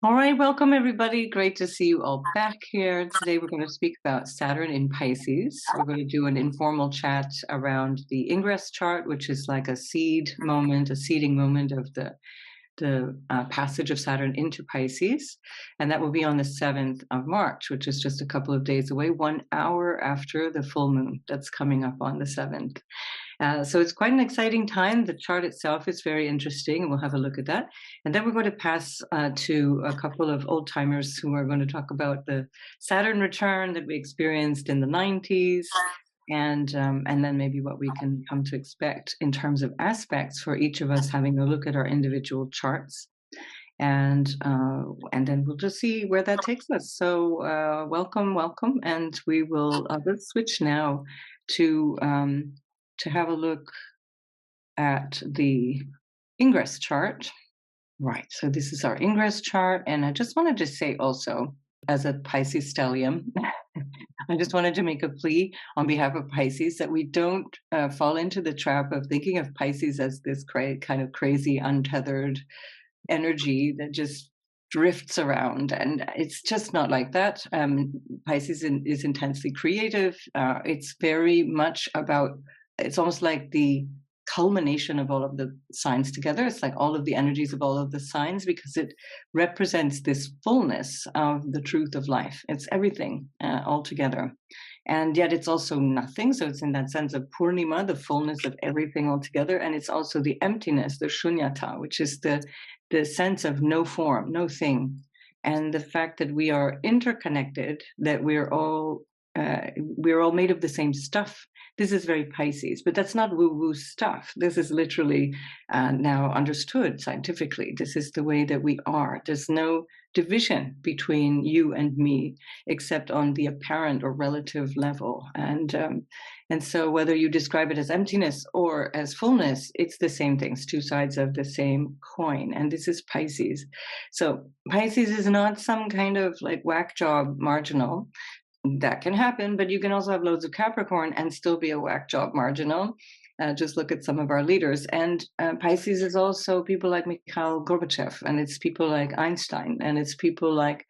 All right, welcome everybody. Great to see you all back here. Today we're going to speak about Saturn in Pisces. We're going to do an informal chat around the Ingress chart, which is like a seeding moment of the passage of Saturn into Pisces. And that will be on the 7th of March, which is just a couple of days away, 1 hour after the full moon that's coming up on the 7th. So it's quite an exciting time. The chart itself is very interesting, and we'll have a look at that. And then we're going to pass to a couple of old timers who are going to talk about the Saturn return that we experienced in the 90s, and then maybe what we can come to expect in terms of aspects for each of us, having a look at our individual charts. And then we'll just see where that takes us. So welcome, and we will let's switch now to have a look at the Ingress chart. Right, so this is our Ingress chart, and I just wanted to say also, as a Pisces stellium, I just wanted to make a plea on behalf of Pisces that we don't fall into the trap of thinking of Pisces as this kind of crazy, untethered energy that just drifts around, and it's just not like that. Pisces is intensely creative. It's very much about, it's almost like the culmination of all of the signs together. It's like all of the energies of all of the signs, because it represents this fullness of the truth of life. It's everything all together. And yet it's also nothing. So it's in that sense of Purnima, the fullness of everything all together. And it's also the emptiness, the shunyata, which is the sense of no form, no thing. And the fact that we are interconnected, that we're all made of the same stuff. This is very Pisces, but that's not woo-woo stuff. This is literally now understood scientifically. This is the way that we are. There's no division between you and me, except on the apparent or relative level. And so whether you describe it as emptiness or as fullness, it's the same thing. It's two sides of the same coin. And this is Pisces. So Pisces is not some kind of like whack job marginal. That can happen, but you can also have loads of Capricorn and still be a whack job marginal. Just look at some of our leaders. And Pisces is also people like Mikhail Gorbachev, and it's people like Einstein, and it's people like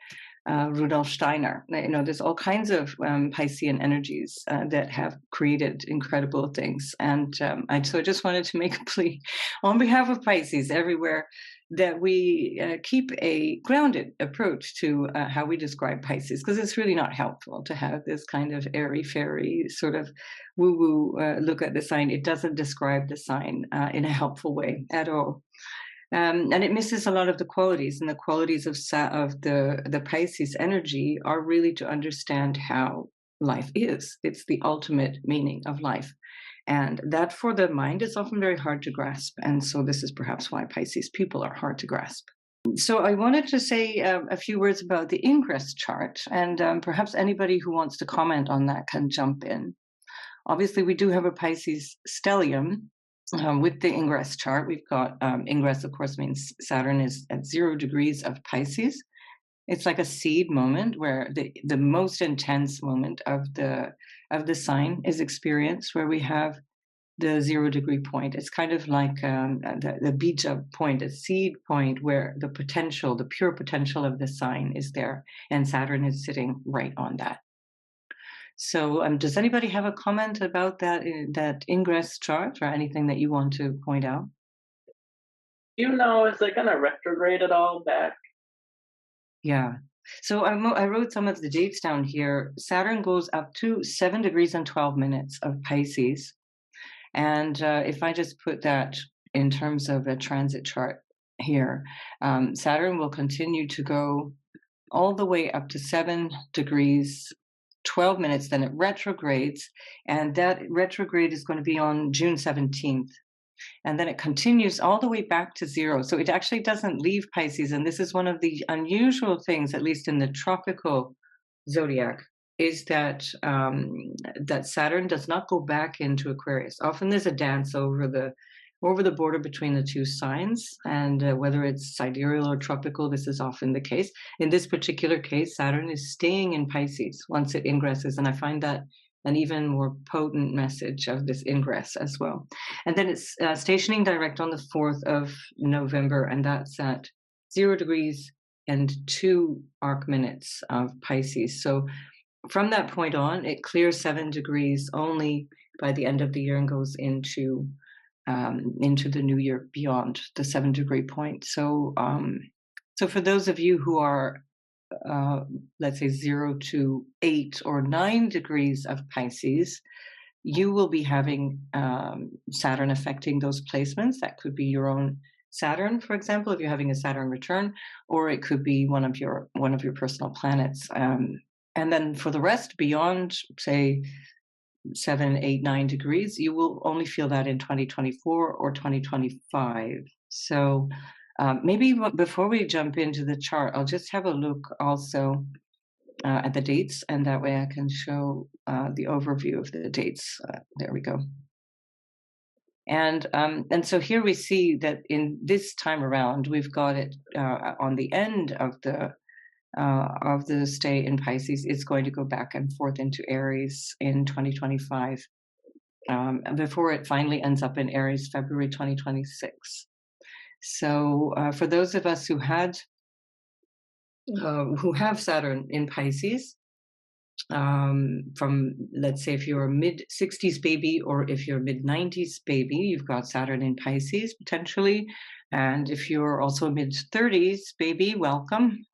Rudolf Steiner. You know, there's all kinds of Piscean energies that have created incredible things. And I just wanted to make a plea on behalf of Pisces everywhere that we keep a grounded approach to how we describe Pisces, because it's really not helpful to have this kind of airy-fairy sort of woo-woo look at the sign. It doesn't describe the sign in a helpful way at all. And it misses a lot of the qualities, and the qualities of the Pisces energy are really to understand how life is. It's the ultimate meaning of life. And that for the mind is often very hard to grasp. And so this is perhaps why Pisces people are hard to grasp. So I wanted to say a few words about the Ingress chart, and perhaps anybody who wants to comment on that can jump in. Obviously, we do have a Pisces stellium with the Ingress chart. We've got Ingress, of course, means Saturn is at 0 degrees of Pisces. It's like a seed moment where the most intense moment of the sign is experienced, where we have the 0 degree point. It's kind of like the bija point, a seed point, where the potential, the pure potential of the sign is there, and Saturn is sitting right on that. So does anybody have a comment about that Ingress chart, or anything that you want to point out? Is it gonna retrograde at all back? Yeah. So I wrote some of the dates down here. Saturn goes up to 7 degrees and 12 minutes of Pisces. And if I just put that in terms of a transit chart here, Saturn will continue to go all the way up to 7 degrees, 12 minutes, then it retrogrades. And that retrograde is going to be on June 17th. And then it continues all the way back to 0. So it actually doesn't leave Pisces. And this is one of the unusual things, at least in the tropical zodiac, is that that Saturn does not go back into Aquarius. Often there's a dance over the border between the two signs, and whether it's sidereal or tropical, this is often the case. In this particular case, Saturn is staying in Pisces once it ingresses, and I find that an even more potent message of this ingress as well. And then it's stationing direct on the 4th of November, and that's at 0 degrees, and 2 arc minutes of Pisces. So from that point on, it clears 7 degrees only by the end of the year and goes into the new year beyond the 7-degree point. So for those of you who are, let's say, 0 to 8 or 9 degrees of Pisces, you will be having Saturn affecting those placements. That could be your own Saturn, for example, if you're having a Saturn return, or it could be one of your personal planets. And then for the rest, beyond, say, 7, 8, 9 degrees, you will only feel that in 2024 or 2025. So maybe before we jump into the chart, I'll just have a look also at the dates, and that way I can show the overview of the dates. There we go. And so here we see that in this time around, we've got it on the end of the stay in Pisces. It's going to go back and forth into Aries in 2025, before it finally ends up in Aries February 2026. So for those of us who have Saturn in Pisces, from, let's say, if you're a mid-60s baby or if you're a mid-90s baby, you've got Saturn in Pisces potentially. And if you're also a mid-30s baby, welcome.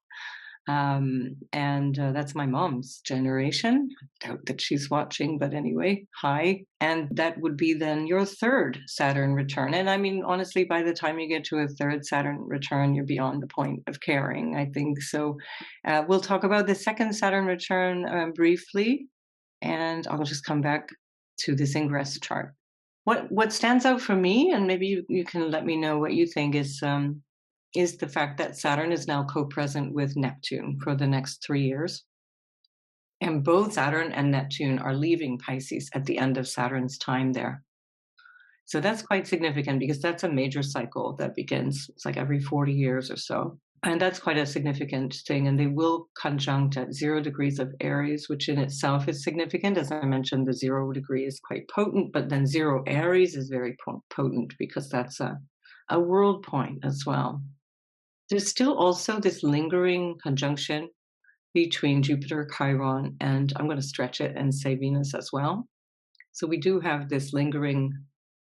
And that's my mom's generation. I doubt that she's watching, but anyway, hi. And that would be then your 3rd Saturn return. And I mean, honestly, by the time you get to a 3rd Saturn return, you're beyond the point of caring, I think. So we'll talk about the 2nd Saturn return briefly, and I'll just come back to this ingress chart. What stands out for me, and maybe you can let me know what you think, is the fact that Saturn is now co-present with Neptune for the next 3 years. And both Saturn and Neptune are leaving Pisces at the end of Saturn's time there. So that's quite significant because that's a major cycle that begins. It's like every 40 years or so. And that's quite a significant thing. And they will conjunct at 0 degrees of Aries, which in itself is significant. As I mentioned, the 0 degree is quite potent, but then 0 Aries is very potent because that's a world point as well. There's still also this lingering conjunction between Jupiter, Chiron, and I'm going to stretch it and say Venus as well. So we do have this lingering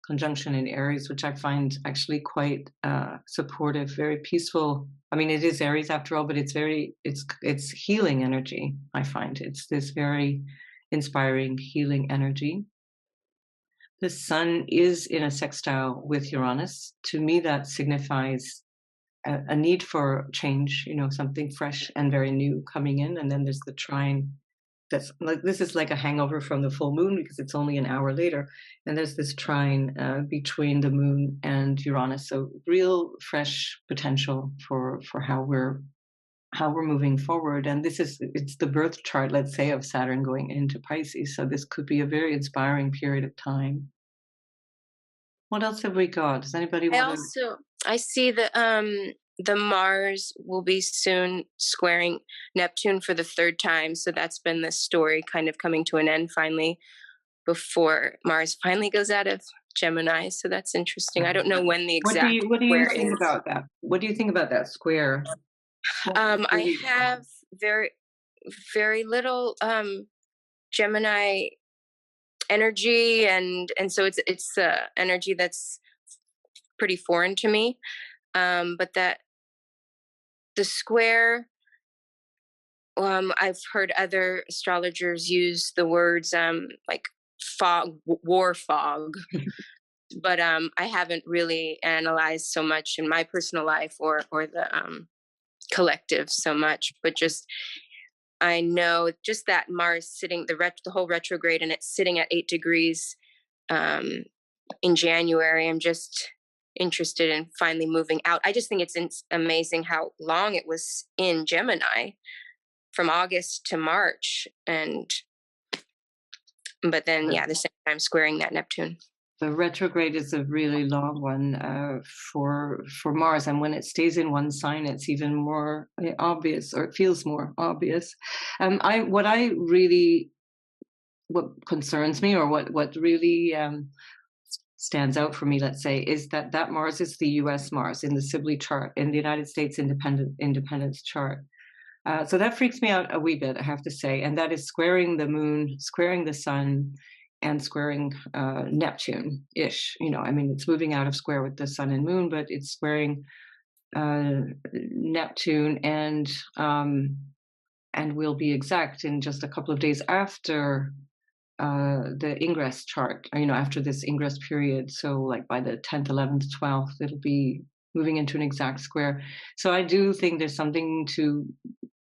conjunction in Aries, which I find actually quite supportive, very peaceful. I mean, it is Aries after all, but it's healing energy. I find it's this very inspiring healing energy. The sun is in a sextile with Uranus. To me, that signifies a need for change, something fresh and very new coming in. And then there's the trine that's like, this is like a hangover from the full moon because it's only an hour later. And there's this trine between the moon and Uranus. So real fresh potential for how we're moving forward. And it's the birth chart, let's say, of Saturn going into Pisces. So this could be a very inspiring period of time. What else have we got? Does anybody want to? I see that the Mars will be soon squaring Neptune for the 3rd time. So that's been the story kind of coming to an end finally before Mars finally goes out of Gemini. So that's interesting. I don't know when the exact What do you think about that? What do you think about that square? I have very, very little Gemini energy, and so it's energy that's pretty foreign to me, but that the square, I've heard other astrologers use the words like fog, war fog, but I haven't really analyzed so much in my personal life or the collective so much, but just I know just that Mars sitting the whole retrograde, and it's sitting at 8 degrees in January. I'm just interested in finally moving out. I just think it's amazing how long it was in Gemini, from August to March, but then the same time squaring that Neptune. The retrograde is a really long one for Mars, and when it stays in one sign, it's even more obvious, or it feels more obvious. What concerns me, or what really stands out for me, let's say, is that Mars is the US Mars in the Sibley chart, in the United States independence chart. So that freaks me out a wee bit, I have to say. And that is squaring the moon, squaring the sun, and squaring Neptune-ish. I mean, it's moving out of square with the sun and moon, but it's squaring Neptune, and we'll be exact in just a couple of days after the Ingress chart, after this Ingress period. So like by the 10th, 11th, 12th, it'll be moving into an exact square. So I do think there's something to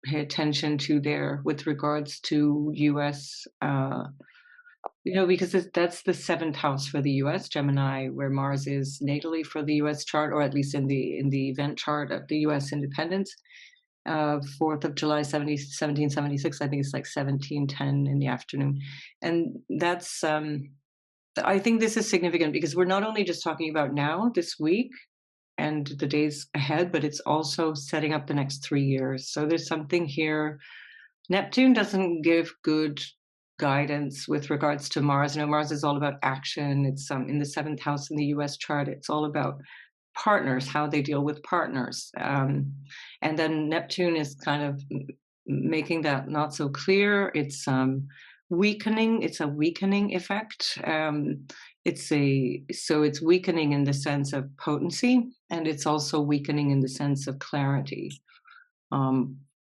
pay attention to there with regards to US, because that's the 7th house for the US, Gemini, where Mars is natally for the US chart, or at least in the event chart of the US independence. 4th of July, 1776, I think it's like 17:10 in the afternoon. And that's, I think this is significant because we're not only just talking about now, this week, and the days ahead, but it's also setting up the next 3 years. So there's something here. Neptune doesn't give good guidance with regards to Mars. Mars is all about action. It's in the 7th house in the US chart. It's all about partners, how they deal with partners. And then Neptune is kind of making that not so clear. It's weakening. It's a weakening effect. It's weakening in the sense of potency, and it's also weakening in the sense of clarity.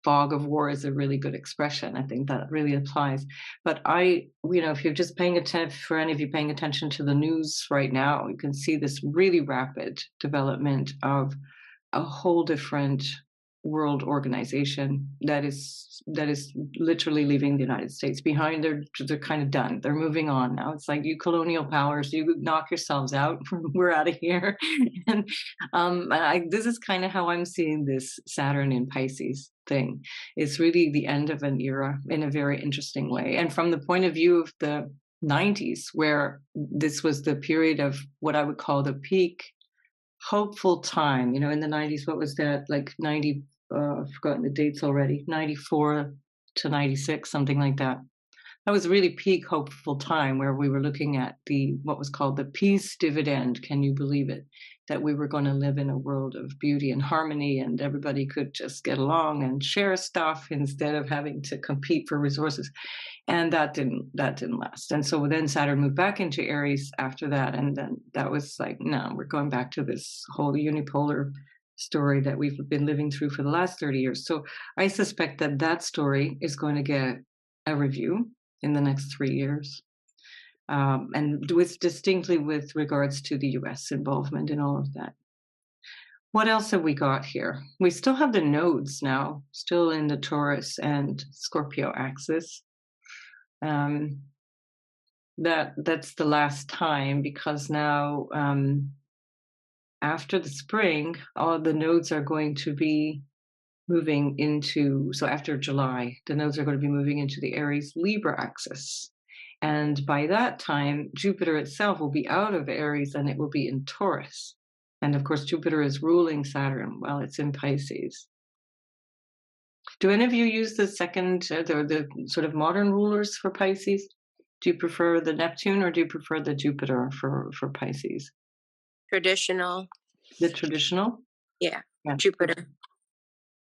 Fog of war is a really good expression. I think that really applies. But if you're just paying attention, for any of you paying attention to the news right now, you can see this really rapid development of a whole different world organization that is literally leaving the United States behind. They're kind of done. They're moving on now. It's like, you colonial powers, you knock yourselves out. We're out of here. And this is kind of how I'm seeing this Saturn in Pisces thing. It's really the end of an era in a very interesting way. And from the point of view of the 90s, where this was the period of what I would call the peak hopeful time, in the 90s, what was that, like 90, I've forgotten the dates already, 94 to 96, something like that. That was really peak hopeful time, where we were looking at what was called the peace dividend. Can you believe it? That we were going to live in a world of beauty and harmony, and everybody could just get along and share stuff instead of having to compete for resources. And that didn't last. And so then Saturn moved back into Aries after that, and then that was like, no, we're going back to this whole unipolar story that we've been living through for the last 30 years. So I suspect that story is going to get a review in the next 3 years. And distinctly with regards to the US involvement in all of that. What else have we got here? We still have the nodes now, still in the Taurus and Scorpio axis. That's the last time, because now after the spring, all the nodes are going to be moving into, so after July, the nodes are going to be moving into the Aries Libra axis. And by that time, Jupiter itself will be out of Aries and it will be in Taurus. And of course, Jupiter is ruling Saturn while it's in Pisces. Do any of you use the sort of modern rulers for Pisces? Do you prefer the Neptune, or do you prefer the Jupiter for Pisces? Traditional. The traditional? Yeah. Jupiter.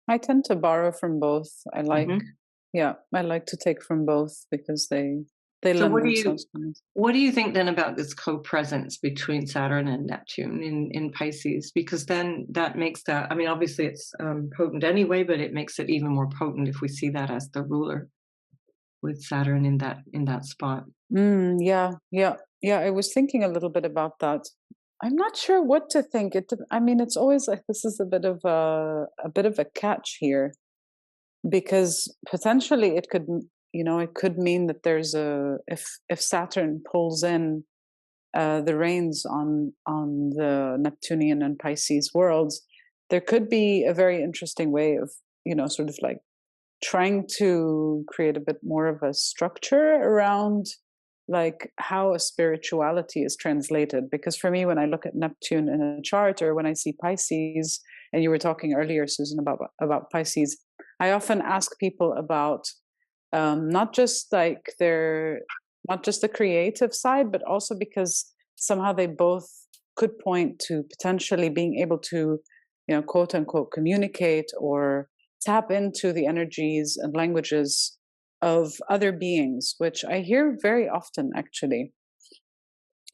I tend to borrow from both. I like to take from both because they So lend themselves to me. what do you think then about this co-presence between Saturn and Neptune in Pisces? Because then that makes that, I mean, obviously it's potent anyway, but it makes it even more potent if we see that as the ruler with Saturn in that spot. Yeah. I was thinking a little bit about that. I'm not sure what to think. It's always like, this is a bit of a catch here, because potentially it could mean that there's if Saturn pulls in the reins on the Neptunian and Pisces worlds, there could be a very interesting way of sort of like trying to create a bit more of a structure around like how a spirituality is translated. Because for me, when I look at Neptune in a chart, or when I see Pisces, and you were talking earlier, Susan, about Pisces, I often ask people about not just the creative side, but also because somehow they both could point to potentially being able to, quote unquote, communicate or tap into the energies and languages of other beings, which I hear very often actually.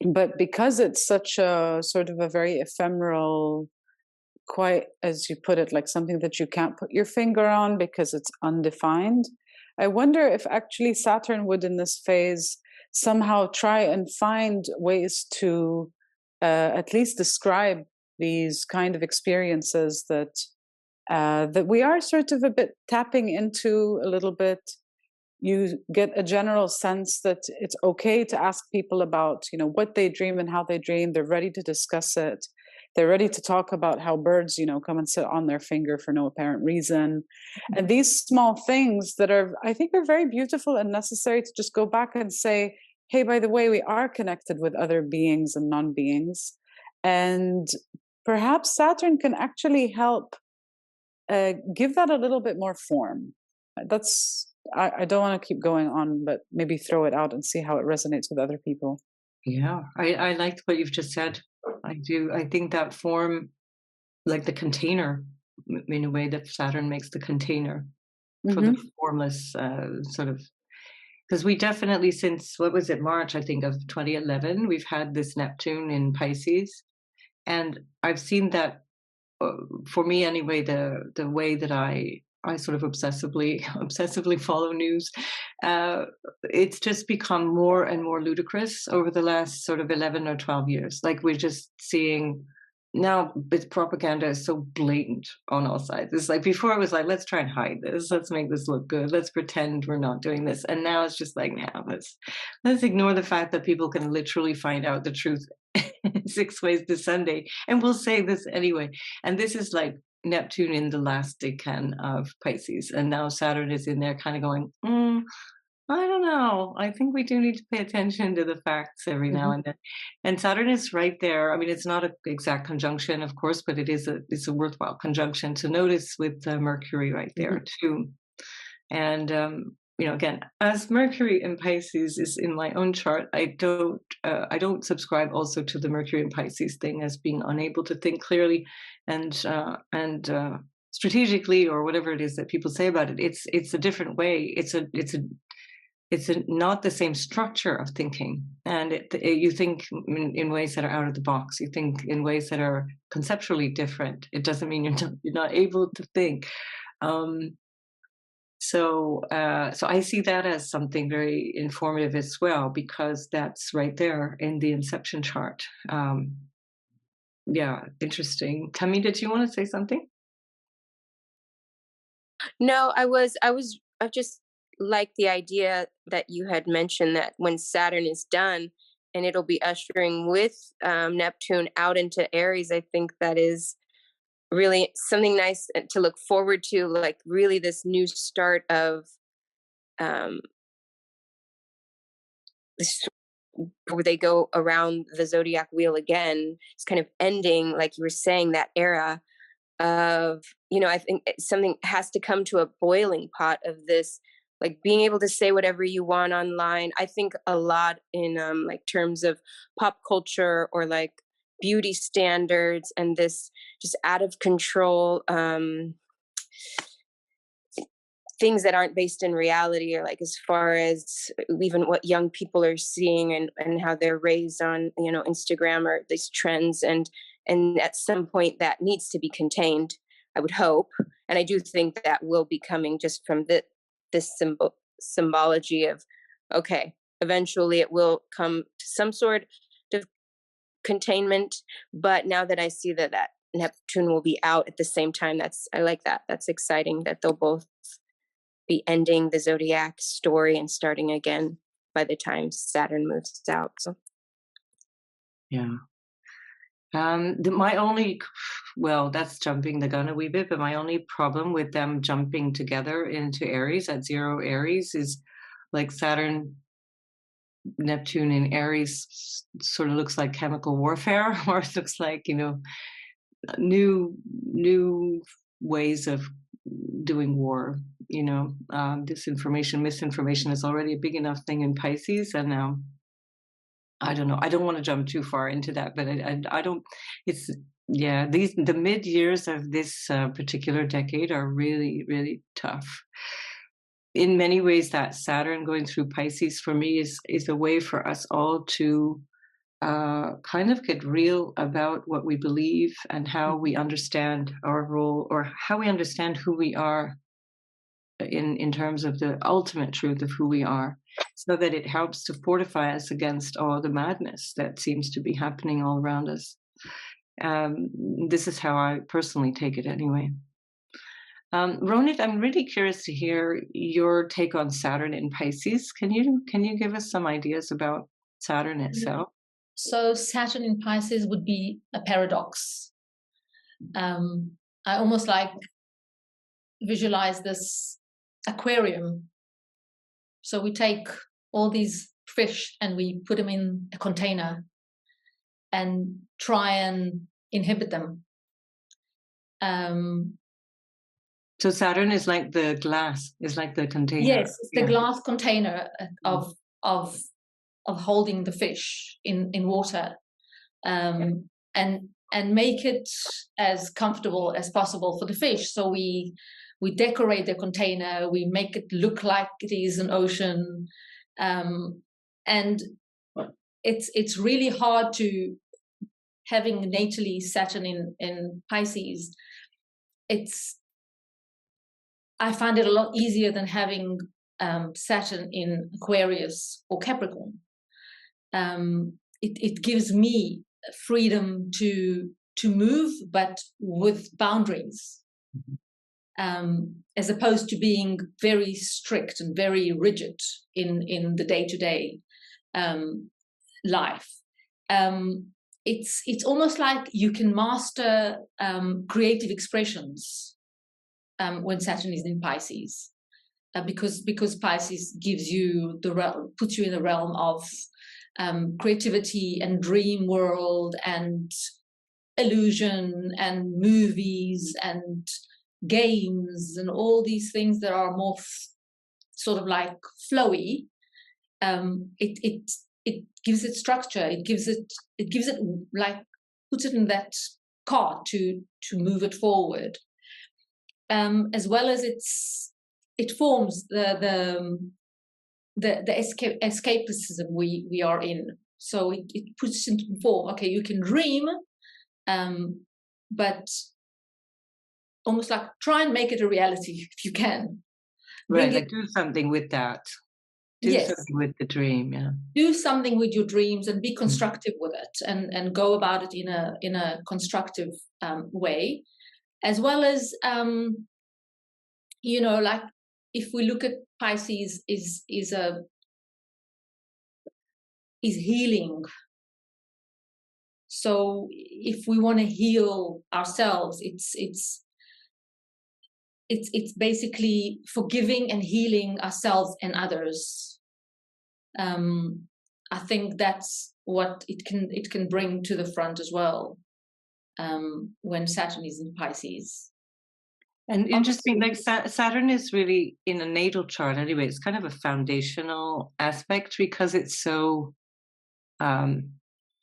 But because it's such a sort of a very ephemeral, quite as you put it, like something that you can't put your finger on because it's undefined, I wonder if actually Saturn would in this phase somehow try and find ways to at least describe these kind of experiences that we are sort of a bit tapping into a little bit. You get a general sense that it's okay to ask people about, what they dream and how they dream. They're ready to discuss it. They're ready to talk about how birds, come and sit on their finger for no apparent reason. And these small things that I think are very beautiful and necessary to just go back and say, hey, by the way, we are connected with other beings and non-beings. And perhaps Saturn can actually help give that a little bit more form. I don't want to keep going on, but maybe throw it out and see how it resonates with other people. Yeah, I liked what you've just said. I do. I think that form, like the container, in a way that Saturn makes the container for the formless sort of. Because we definitely, since, what was it, March, I think, of 2011, we've had this Neptune in Pisces. And I've seen that, for me anyway, the way that I sort of obsessively follow news, it's just become more and more ludicrous over the last sort of 11 or 12 years. Like, we're just seeing now this propaganda is so blatant on all sides. It's like, before it was like, let's try and hide this, let's make this look good, let's pretend we're not doing this. And now it's just like, now let's ignore the fact that people can literally find out the truth 6 ways to Sunday, and we'll say this anyway. And this is like Neptune in the last decan of Pisces, and now Saturn is in there kind of going, I don't know, I think we do need to pay attention to the facts every now and then. And Saturn is right there. I mean, it's not an exact conjunction, of course, but it's a worthwhile conjunction to notice with Mercury right there too. And again, as Mercury in Pisces is in my own chart, I don't subscribe also to the Mercury in Pisces thing as being unable to think clearly and strategically, or whatever it is that people say about it. It's a different way. It's not the same structure of thinking, and you think in ways that are out of the box. You think in ways that are conceptually different. It doesn't mean you're not able to think. So I see that as something very informative as well, because that's right there in the inception chart. Yeah, interesting. Camille, did you want to say something? No, I just like the idea that you had mentioned that when Saturn is done and it'll be ushering with Neptune out into Aries, I think that is really something nice to look forward to, like really this new start of this, where they go around the zodiac wheel again. It's kind of ending, like you were saying, that era of, I think something has to come to a boiling pot of this, like being able to say whatever you want online. I think a lot in like terms of pop culture or like beauty standards, and this just out of control things that aren't based in reality, or like as far as even what young people are seeing and how they're raised on Instagram, or these trends, and at some point that needs to be contained, I would hope. And I do think that will be coming just from this symbology of, okay, eventually it will come to some sort of containment. But now that I see that Neptune will be out at the same time, I like that. That's exciting that they'll both be ending the zodiac story and starting again by the time Saturn moves out. So yeah. That's jumping the gun a wee bit, but my only problem with them jumping together into Aries at 0 Aries is like Saturn, Neptune in Aries sort of looks like chemical warfare, or it looks like, new ways of doing war. Disinformation, misinformation is already a big enough thing in Pisces, and now I don't know. I don't want to jump too far into that, but I don't. It's yeah. The mid years of this particular decade are really really tough. In many ways, that Saturn going through Pisces for me is a way for us all to kind of get real about what we believe and how we understand our role, or how we understand who we are in terms of the ultimate truth of who we are, so that it helps to fortify us against all the madness that seems to be happening all around us. This is how I personally take it anyway. Ronit, I'm really curious to hear your take on Saturn in Pisces. Can you give us some ideas about Saturn itself? So Saturn in Pisces would be a paradox. I almost like visualize this aquarium. So we take all these fish and we put them in a container and try and inhibit them. So Saturn is like the glass, is like the container. Yes, it's the glass container of holding the fish in water, and make it as comfortable as possible for the fish. So we decorate the container, we make it look like it is an ocean, and it's really hard to, having natally Saturn in Pisces. I find it a lot easier than having Saturn in Aquarius or Capricorn. It gives me freedom to move, but with boundaries, as opposed to being very strict and very rigid in the day-to-day life. It's almost like you can master creative expressions when Saturn is in Pisces, because Pisces gives you puts you in the realm of creativity and dream world and illusion and movies and games and all these things that are more sort of like flowy. It gives it structure. It gives it like, puts it in that cart to move it forward. As well as it forms the escapism we are in. So it puts into form. Okay, you can dream, but almost like try and make it a reality if you can. Right, like do something with that. Do something with the dream, yeah. Do something with your dreams and be constructive with it, and go about it in a constructive way, as well as like if we look at Pisces is healing. So if we want to heal ourselves, it's basically forgiving and healing ourselves and others. I think that's what it can bring to the front as well, when Saturn is in Pisces. And interesting, like Saturn is really in a natal chart anyway. It's kind of a foundational aspect because it's so,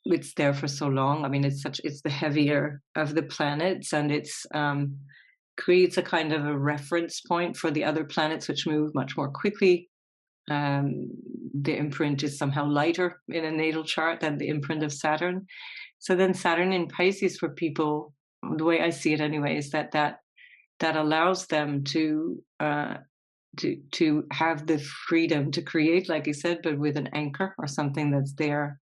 it's there for so long. I mean, it's the heavier of the planets, and it's creates a kind of a reference point for the other planets, which move much more quickly. The imprint is somehow lighter in a natal chart than the imprint of Saturn. So then Saturn in Pisces for people, the way I see it anyway, is that allows them to have the freedom to create, like you said, but with an anchor or something that's there,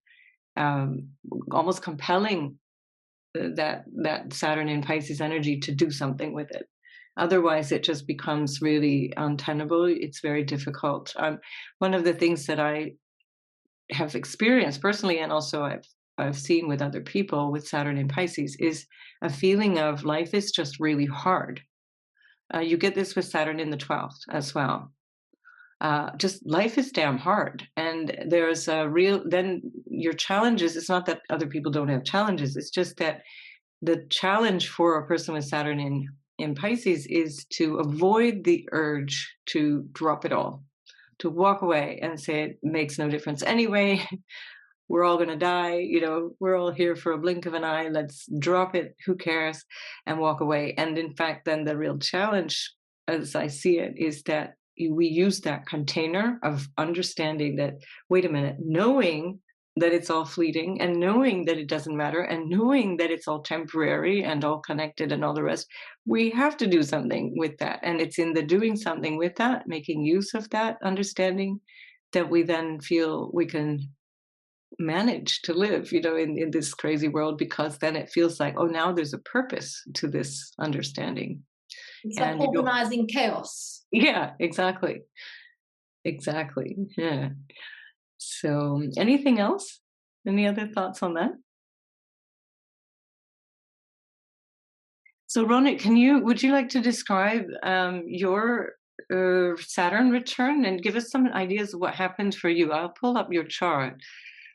almost compelling that Saturn in Pisces energy to do something with it. Otherwise, it just becomes really untenable. It's very difficult. One of the things that I have experienced personally, and also I've seen with other people with Saturn in Pisces, is a feeling of life is just really hard. You get this with Saturn in the 12th as well. Just life is damn hard. And there's then your challenges, it's not that other people don't have challenges, it's just that the challenge for a person with Saturn in Pisces is to avoid the urge to drop it all, to walk away and say it makes no difference anyway. we're all going to die, we're all here for a blink of an eye, let's drop it, who cares, and walk away. And in fact, then the real challenge, as I see it, is that we use that container of understanding that, wait a minute, knowing that it's all fleeting, and knowing that it doesn't matter, and knowing that it's all temporary and all connected and all the rest, we have to do something with that. And it's in the doing something with that, making use of that understanding, that we then feel we can manage to live, in this crazy world, because then it feels like, oh, now there's a purpose to this understanding. It's like organizing chaos. Yeah, exactly. Yeah. So, anything else? Any other thoughts on that? So, Ronit, would you like to describe your Saturn return and give us some ideas of what happened for you? I'll pull up your chart,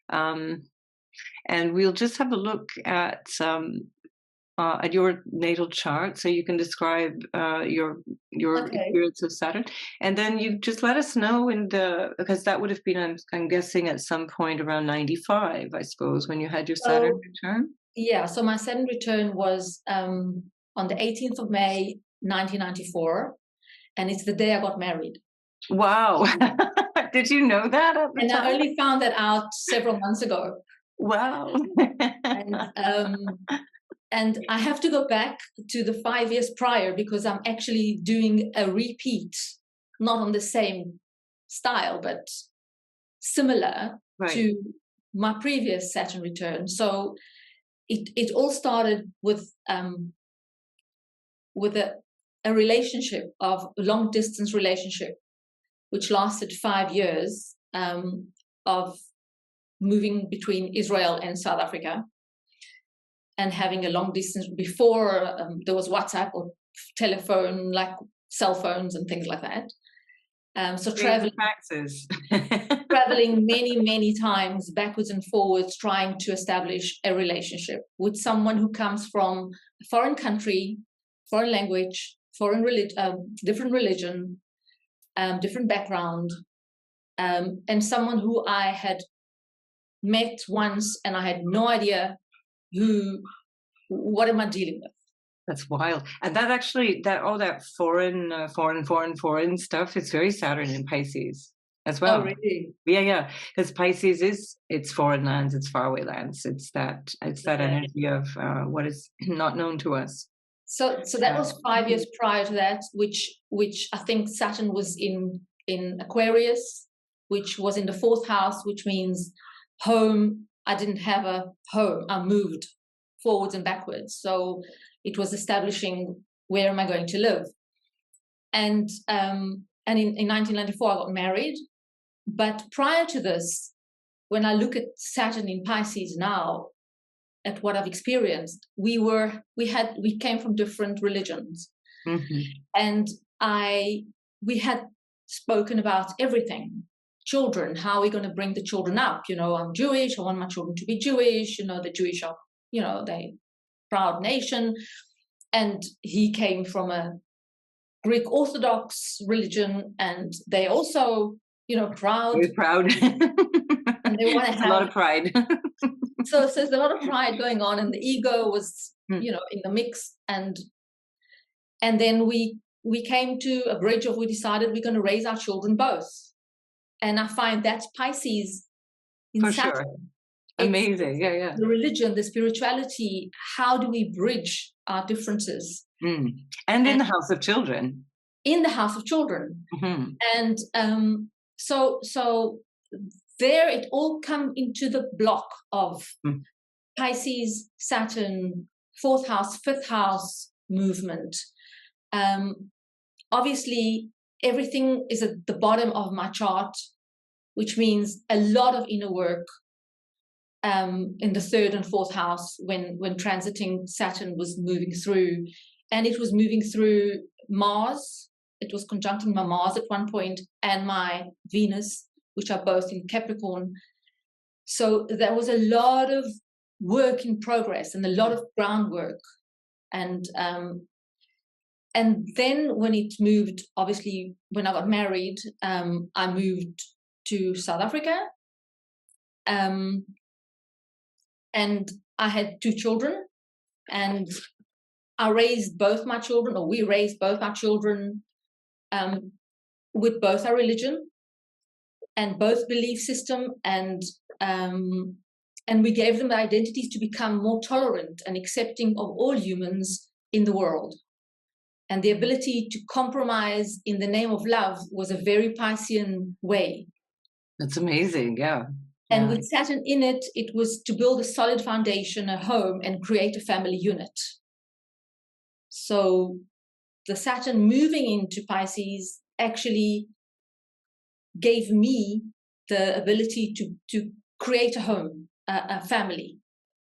and we'll just have a look at your natal chart, so you can describe your experience of Saturn, and then you just let us know because that would have been, I'm guessing, at some point around 95, I suppose, when you had your Saturn return. Yeah, so my Saturn return was on the 18th of May 1994, and it's the day I got married. Wow. Did you know that at the time? I only found that out several months ago. Wow. And I have to go back to the 5 years prior, because I'm actually doing a repeat, not on the same style, but similar to my previous Saturn return. So it all started with a relationship, of a long distance relationship, which lasted 5 years, of moving between Israel and South Africa, and having a long distance. Before there was WhatsApp or telephone, like cell phones and things like that. So traveling many times backwards and forwards, trying to establish a relationship with someone who comes from a foreign country, foreign language, different religion, different background, and someone who I had met once, and I had no idea what am I dealing with. That's wild. And that actually, all that foreign stuff, it's very Saturn in Pisces as well. Oh, really? Yeah. Because Pisces it's foreign lands, it's faraway lands. It's that energy of what is not known to us. So that was 5 years prior to that, which I think Saturn was in Aquarius, which was in the 4th house, which means home. I didn't have a home. I moved forwards and backwards. So it was establishing, where am I going to live? And in 1994, I got married. But prior to this, when I look at Saturn in Pisces now, at what I've experienced, we came from different religions. Mm-hmm. And we had spoken about everything. Children, how are we going to bring the children up? I'm Jewish, I want my children to be Jewish, the Jewish are, they proud nation. And he came from a Greek Orthodox religion, and they also, proud. Very proud. And they want to have a lot of pride. So there's a lot of pride going on, and the ego was, in the mix. And then we came to a bridge of, we decided we're going to raise our children both. And I find that's Pisces in For Saturn. sure. Amazing. Yeah. The religion, the spirituality, how do we bridge our differences? And in the house of children. In the house of children. Mm-hmm. And so there it all come into the block of Pisces, Saturn, 4th house, 5th house movement. Obviously, everything is at the bottom of my chart, which means a lot of inner work in the 3rd and 4th house when transiting Saturn was moving through. And it was moving through Mars. It was conjuncting my Mars at one point, and my Venus, which are both in Capricorn. So there was a lot of work in progress and a lot of groundwork. And then when it moved, obviously, when I got married, I moved to South Africa. and I had 2 children, and I raised both my children, or we raised both our children with both our religion and both belief system, and we gave them the identities to become more tolerant and accepting of all humans in the world. And the ability to compromise in the name of love was a very Piscean way. That's amazing, yeah. And with Saturn in it, it was to build a solid foundation, a home, and create a family unit. So the Saturn moving into Pisces actually gave me the ability to create a home, a family.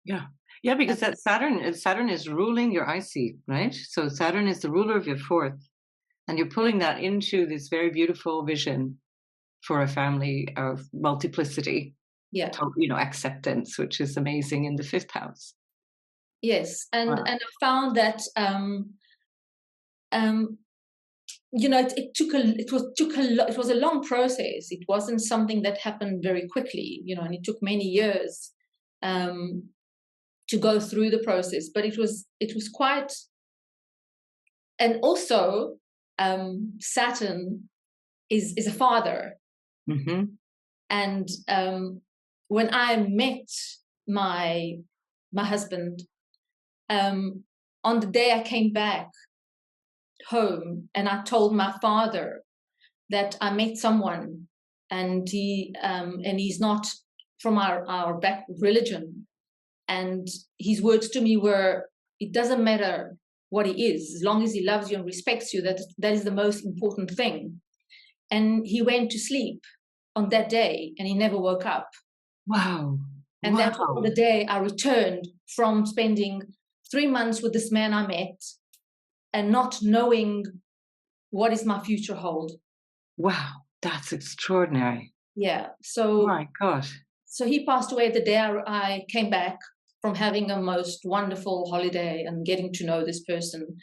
Yeah, because that Saturn is ruling your IC, right? So Saturn is the ruler of your 4th, and you're pulling that into this very beautiful vision for a family of multiplicity. Yeah. Acceptance, which is amazing in the 5th house. Yes, and Wow. I found that it was a long process. It wasn't something that happened very quickly, and it took many years to go through the process. But it was quite, and also Saturn is a father, Mm-hmm. and when I met my husband, on the day I came back home, and I told my father that I met someone, and he's not from our back religion, and his words to me were, it doesn't matter what he is, as long as he loves you and respects you, that is the most important thing. And he went to sleep on that day, and he never woke up. Wow. And that was the day I returned from spending 3 months with this man I met and not knowing what is my future hold. Wow, that's extraordinary. Yeah. Oh So my God. so he passed away the day I came back from having a most wonderful holiday and getting to know this person.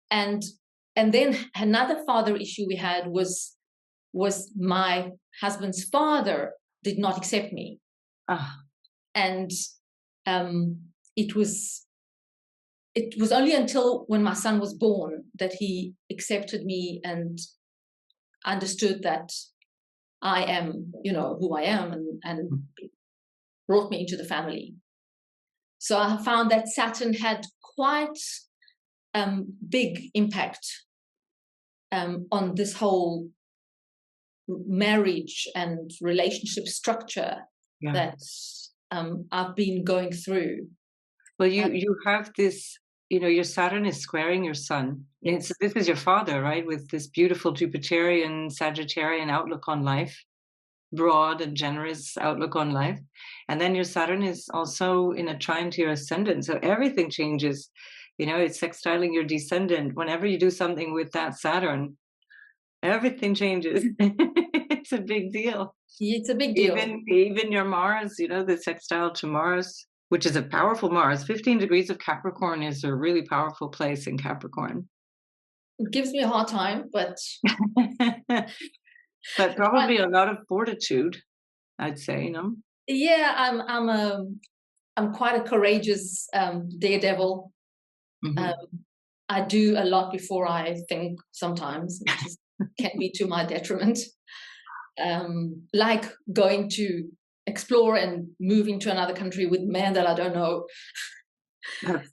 And then another father issue we had was my husband's father did not accept me. And it was only until when my son was born that he accepted me and understood that I am, who I am, and brought me into the family. So I found that Saturn had quite big impact on this whole marriage and relationship structure that I've been going through. Well, you have this, your Saturn is squaring your Sun. This is your father, right? With this beautiful Jupiterian, Sagittarian outlook on life, broad and generous outlook on life. And then your Saturn is also in a trine to your ascendant. So everything changes. It's sextiling your descendant. Whenever you do something with that Saturn, everything changes. It's a big deal. It's a big deal. Even your Mars, the sextile to Mars, which is a powerful Mars. 15 degrees of Capricorn is a really powerful place in Capricorn. It gives me a hard time, but but probably a lot of fortitude, I'd say, Yeah, I'm quite a courageous daredevil. Mm-hmm. I do a lot before I think sometimes, which can be to my detriment. Like going to explore and moving to another country with men that I don't know.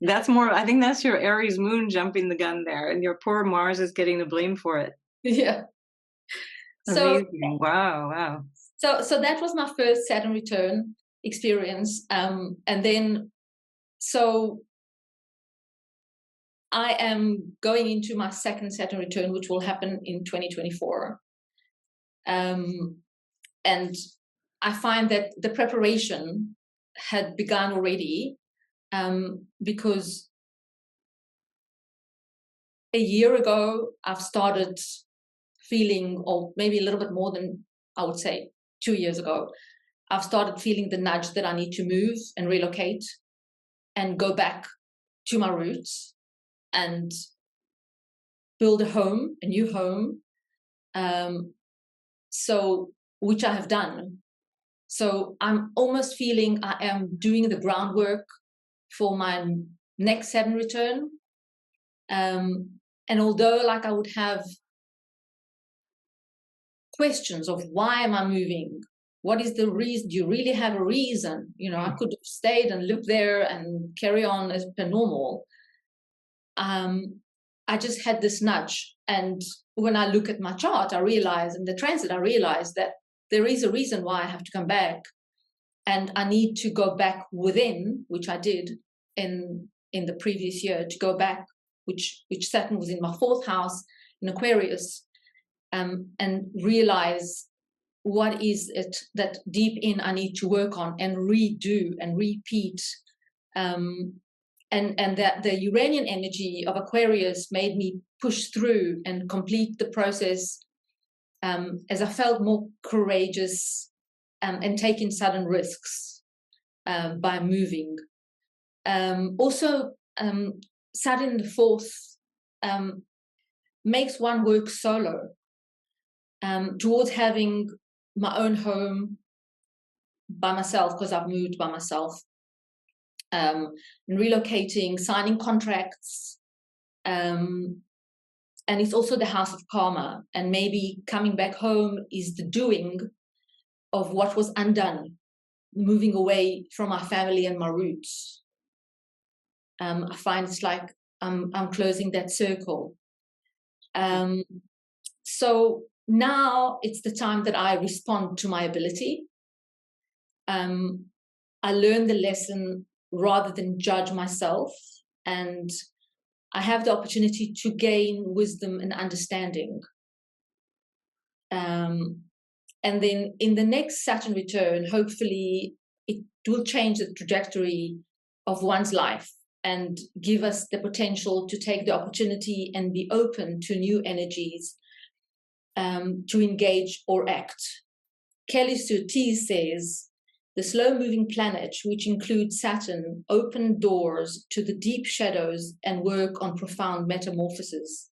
That's more, I think that's your Aries moon jumping the gun there, and your poor Mars is getting the blame for it. Yeah. Amazing. So wow. So that was my first Saturn return experience. And then, so I am going into my second Saturn return, which will happen in 2024. And I find that the preparation had begun already, because a year ago, I've started feeling, or maybe a little bit more than, I would say 2 years ago, I've started feeling the nudge that I need to move and relocate and go back to my roots and build a new home. So, which I have done. So I'm almost feeling I am doing the groundwork for my next Saturn return. And although like I would have questions of why am I moving? What is the reason? Do you really have a reason? You know, I could have stayed and lived there and carry on as per normal. I just had this nudge. And when I look at my chart, I realize, in the transit, I realize that there is a reason why I have to come back. And I need to go back within, which I did in the previous year, to go back, which Saturn was in my 4th house in Aquarius, and realize what is it that deep in I need to work on and redo and repeat. And that the Uranian energy of Aquarius made me push through and complete the process, as I felt more courageous and taking sudden risks by moving. Also, Saturn in the 4th makes one work solo towards having my own home by myself, because I've moved by myself, and relocating, signing contracts, and it's also the house of karma, and maybe coming back home is the doing of what was undone, moving away from my family and my roots. I find it's like I'm closing that circle. So now it's the time that I respond to my ability. I learn the lesson rather than judge myself, and I have the opportunity to gain wisdom and understanding. And then in the next Saturn return, hopefully it will change the trajectory of one's life and give us the potential to take the opportunity and be open to new energies, to engage or act. Kelly Surtees says, the slow-moving planet, which includes Saturn, open doors to the deep shadows and work on profound metamorphoses.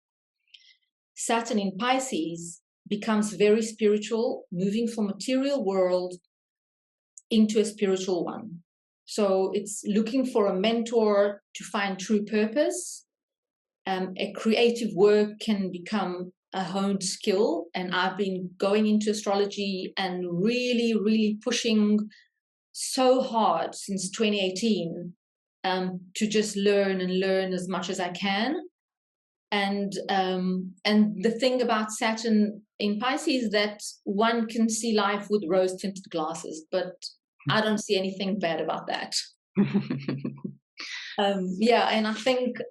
Saturn in Pisces becomes very spiritual, moving from material world into a spiritual one. So it's looking for a mentor to find true purpose. A creative work can become a honed skill, and I've been going into astrology and really, really pushing so hard since 2018 to just learn as much as I can. And the thing about Saturn in Pisces is that one can see life with rose-tinted glasses, but I don't see anything bad about that. And I think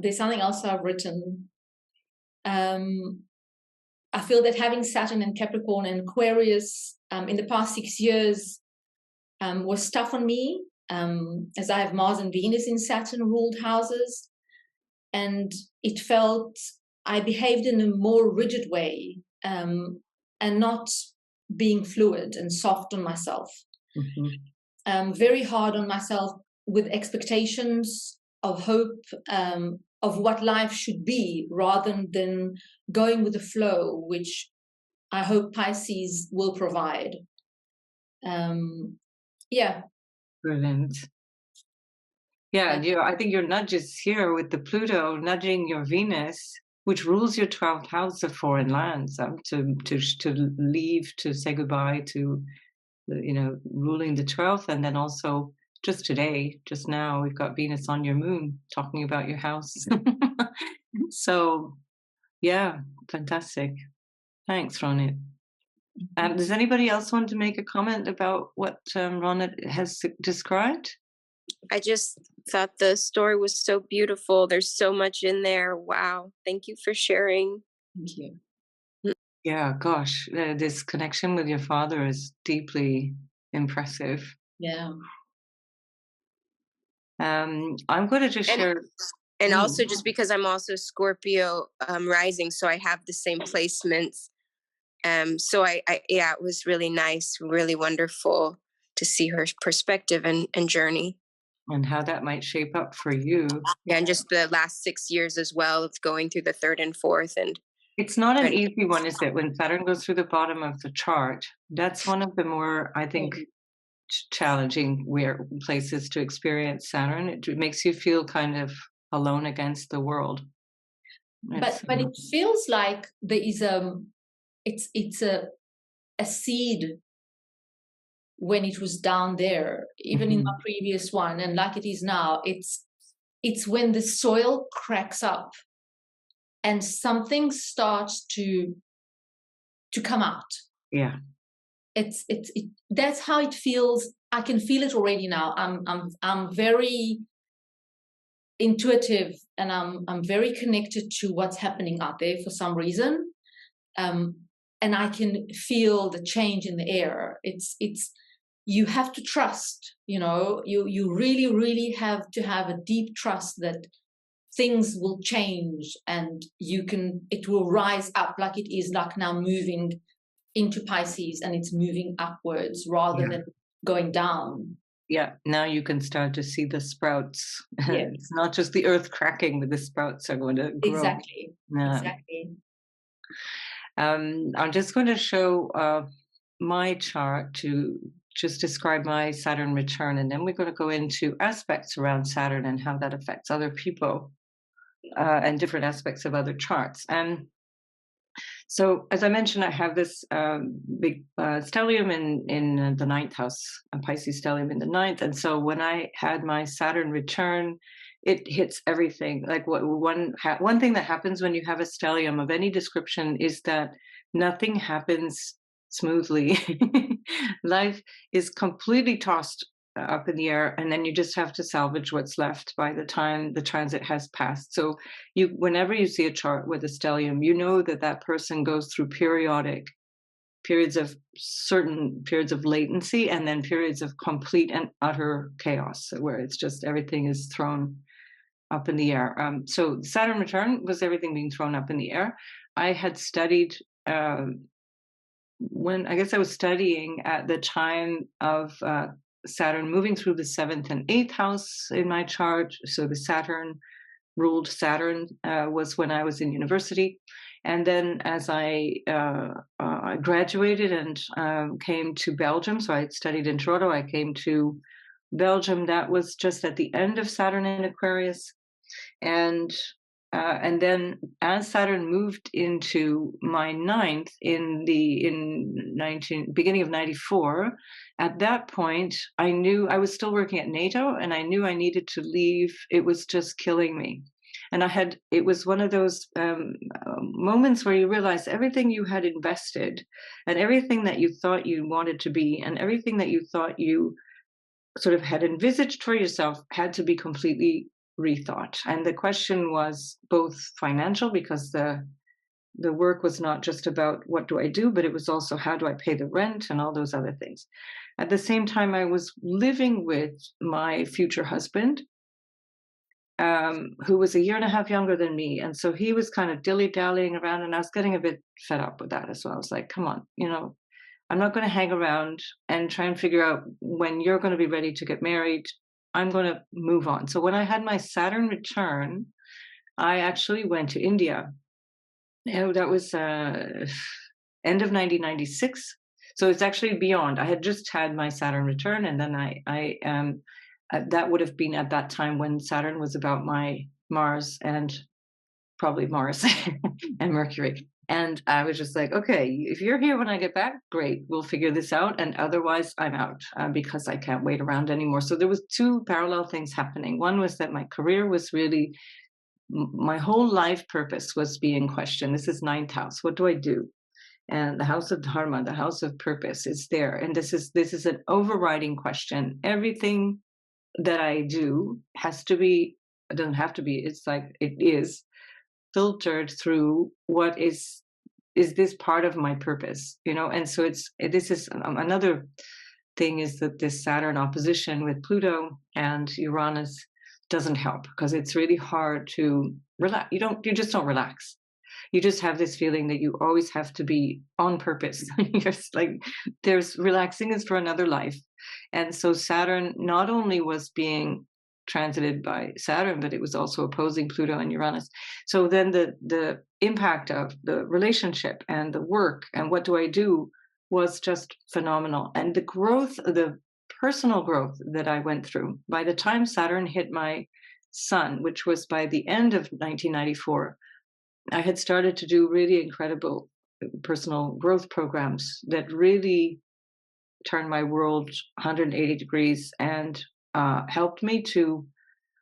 there's something else I've written. I feel that having Saturn in Capricorn and Aquarius in the past 6 years was tough on me, as I have Mars and Venus in Saturn ruled houses. And it felt I behaved in a more rigid way, and not being fluid and soft on myself. Very hard on myself with expectations of hope, of what life should be, rather than going with the flow, which I hope Pisces will provide. Brilliant. Yeah, I think your nudge is here with the Pluto nudging your Venus, which rules your 12th house of foreign lands, to leave, to say goodbye to, ruling the 12th. And then also just today, just now, we've got Venus on your moon talking about your house. So, yeah, fantastic. Thanks, Ronit. Does anybody else want to make a comment about what Ronit has described? I just thought the story was so beautiful. There's so much in there. Wow. Thank you for sharing. Thank you. Yeah, gosh, this connection with your father is deeply impressive. Yeah. I'm going to just share. And also just because I'm also Scorpio rising, so I have the same placements. So it was really nice, really wonderful to see her perspective and journey. And how that might shape up for you. Yeah, and just the last 6 years as well of going through the 3rd and 4th and It's not an But easy one, is it? When Saturn goes through the bottom of the chart, that's one of the more, I think, challenging where places to experience Saturn. It makes you feel kind of alone against the world. But it feels like there is it's a seed when it was down there, even in my previous one, and like it is now. It's when the soil cracks up and something starts to come out. Yeah. That's how it feels. I can feel it already now. I'm very intuitive, and I'm very connected to what's happening out there for some reason. And I can feel the change in the air. It's you have to trust, you really, really have to have a deep trust that things will change, and it will rise up, like it is like now moving into Pisces, and it's moving upwards rather than going down. Yeah, now you can start to see the sprouts. Yeah. It's not just the earth cracking, but the sprouts are going to grow. Exactly. I'm just going to show my chart to just describe my Saturn return, and then we're going to go into aspects around Saturn and how that affects other people and different aspects of other charts. And so, as I mentioned, I have this big stellium in the ninth house, a Pisces stellium in the ninth. And so when I had my Saturn return, it hits everything. Like one thing that happens when you have a stellium of any description is that nothing happens smoothly. Life is completely tossed up in the air, and then you just have to salvage what's left by the time the transit has passed. So whenever you see a chart with a stellium, you know that person goes through periods of latency, and then periods of complete and utter chaos, where it's just everything is thrown up in the air. So Saturn return was everything being thrown up in the air. I had studied when I guess I was studying at the time of Saturn moving through the 7th and 8th house in my chart. So the Saturn ruled Saturn was when I was in university. And then as I graduated and came to Belgium, so I studied in Toronto, I came to Belgium. That was just at the end of Saturn in Aquarius. And then as Saturn moved into my ninth beginning of 94, at that point, I knew I was still working at NATO, and I knew I needed to leave. It was just killing me. And it was one of those moments where you realize everything you had invested and everything that you thought you wanted to be and everything that you thought you sort of had envisaged for yourself had to be completely rethought. And the question was both financial, because the work was not just about what do I do, but it was also how do I pay the rent and all those other things. At the same time, I was living with my future husband, who was a year and a half younger than me. And so he was kind of dilly-dallying around, and I was getting a bit fed up with that as well. I was like, come on, I'm not going to hang around and try and figure out when you're going to be ready to get married. I'm going to move on. So when I had my Saturn return, I actually went to India. That was end of 1996. So it's actually beyond. I had just had my Saturn return, and then I that would have been at that time when Saturn was about my Mars, and probably Mars and Mercury. And I was just like, okay, if you're here when I get back, great, we'll figure this out. And otherwise, I'm out because I can't wait around anymore. So there was two parallel things happening. One was that my career was really, my whole life purpose was being questioned. This is ninth house. What do I do? And the house of dharma, the house of purpose, is there. And this is an overriding question. Everything that I do has to be, it doesn't have to be, it's like it is filtered through what is this part of my purpose, and so this is another thing, is that this Saturn opposition with Pluto and Uranus doesn't help, because it's really hard to relax. You just don't relax. You just have this feeling that you always have to be on purpose. There's relaxing is for another life. And so Saturn not only was being transited by Saturn, but it was also opposing Pluto and Uranus. So then the impact of the relationship and the work and what do I do was just phenomenal. And the growth, the personal growth that I went through, by the time Saturn hit my sun, which was by the end of 1994, I had started to do really incredible personal growth programs that really turned my world 180 degrees and helped me to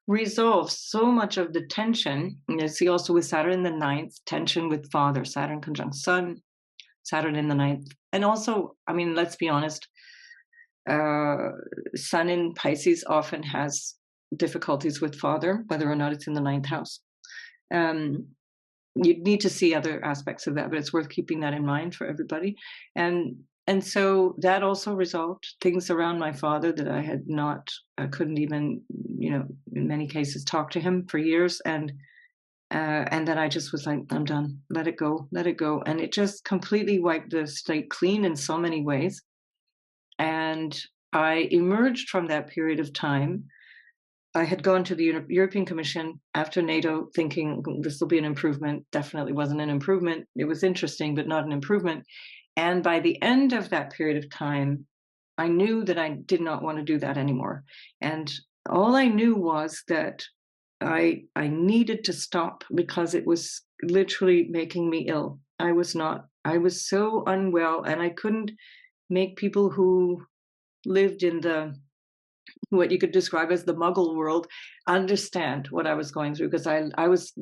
resolve so much of the tension. And you see also with Saturn in the ninth, tension with father, Saturn conjunct Sun, Saturn in the ninth. And also, I mean, let's be honest, Sun in Pisces often has difficulties with father, whether or not it's in the ninth house. You need to see other aspects of that, but it's worth keeping that in mind for everybody. And so that also resolved things around my father that I couldn't even, in many cases talk to him for years. And then I just was like, I'm done, let it go. And it just completely wiped the slate clean in so many ways. And I emerged from that period of time. I had gone to the European Commission after NATO thinking this will be an improvement. Definitely wasn't an improvement. It was interesting, but not an improvement. And by the end of that period of time, I knew that I did not want to do that anymore. And all I knew was that I needed to stop because it was literally making me ill. I was so unwell, and I couldn't make people who lived in what you could describe as the muggle world understand what I was going through, because I was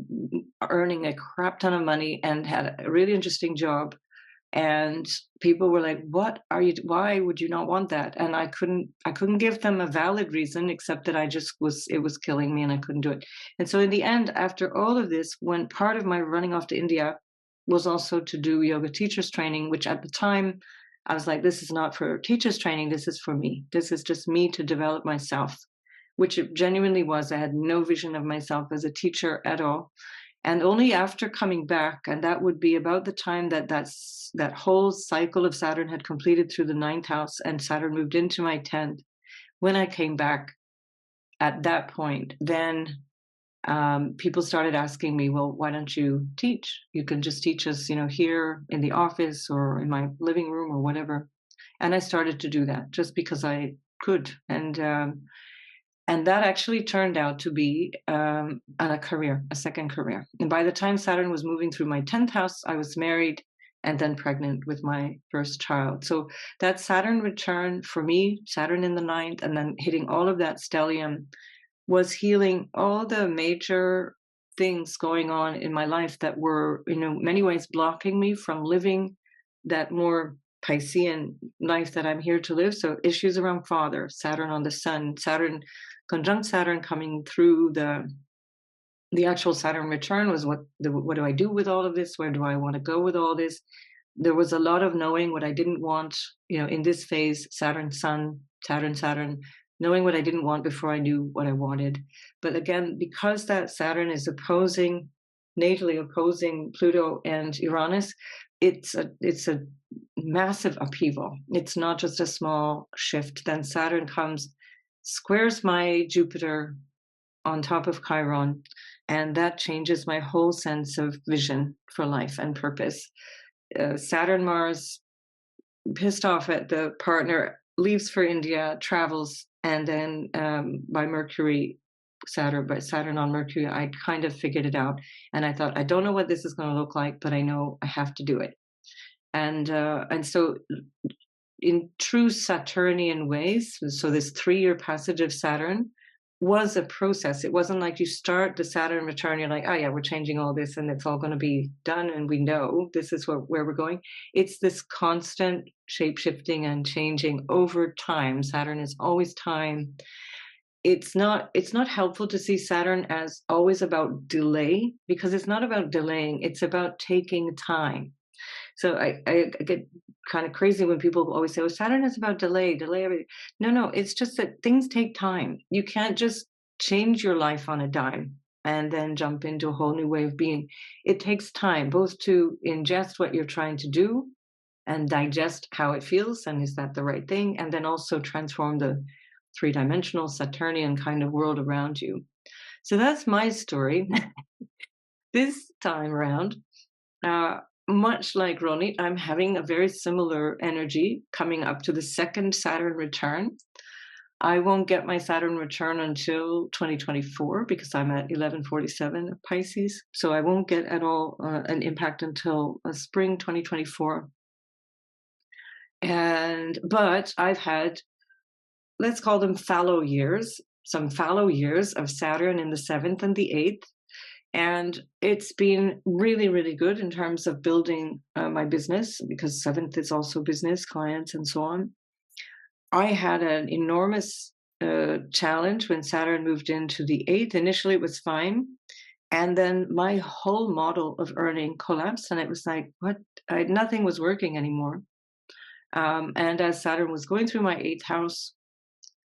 earning a crap ton of money and had a really interesting job. And people were like, why would you not want that? And I couldn't give them a valid reason, except that it was killing me and I couldn't do it. And so in the end, after all of this, when part of my running off to India was also to do yoga teachers training, which at the time I was like, this is not for teachers training. This is for me. This is just me to develop myself, which it genuinely was. I had no vision of myself as a teacher at all. And only after coming back, and that would be about the time that whole cycle of Saturn had completed through the ninth house and Saturn moved into my 10th. When I came back at that point, then people started asking me, well, why don't you teach? You can just teach us, here in the office or in my living room or whatever. And I started to do that just because I could. And that actually turned out to be a second career. And by the time Saturn was moving through my 10th house, I was married and then pregnant with my first child. So that Saturn return for me, Saturn in the ninth, and then hitting all of that stellium, was healing all the major things going on in my life that were, in many ways blocking me from living that more Piscean life that I'm here to live. So issues around father, Saturn on the sun, Saturn conjunct Saturn coming through the actual Saturn return was what do I do with all of this? Where do I want to go with all this? There was a lot of knowing what I didn't want, in this phase, Saturn, Sun, Saturn, knowing what I didn't want before I knew what I wanted. But again, because that Saturn is natally opposing Pluto and Uranus, it's a massive upheaval. It's not just a small shift. Then Saturn comes, squares my Jupiter on top of Chiron, and that changes my whole sense of vision for life and purpose. Saturn, Mars, pissed off at the partner, leaves for India, travels, and then by Saturn on Mercury, I kind of figured it out. And I thought, I don't know what this is going to look like, but I know I have to do it. And so in true Saturnian ways, so this 3-year passage of Saturn was a process. It wasn't like you start the Saturn return, you're like, oh yeah, we're changing all this and it's all going to be done and we know this is where we're going. It's this constant shape-shifting and changing over time. Saturn is always time. It's not helpful to see Saturn as always about delay, because it's not about delaying, it's about taking time. So I get kind of crazy when people always say, oh, Saturn is about delay everything. No, it's just that things take time. You can't just change your life on a dime and then jump into a whole new way of being. It takes time, both to ingest what you're trying to do and digest how it feels, and is that the right thing? And then also transform the three-dimensional Saturnian kind of world around you. So that's my story. This time around, much like Ronit, I'm having a very similar energy coming up to the second Saturn return. I won't get my Saturn return until 2024 because I'm at 1147 of Pisces. So I won't get at all an impact until spring 2024. But I've had, let's call them fallow years, some fallow years of Saturn in the 7th and the 8th. And it's been really, really good in terms of building my business, because 7th is also business, clients, and so on. I had an enormous challenge when Saturn moved into the 8th. Initially, it was fine. And then my whole model of earning collapsed. And it was like, nothing was working anymore. And as Saturn was going through my 8th house,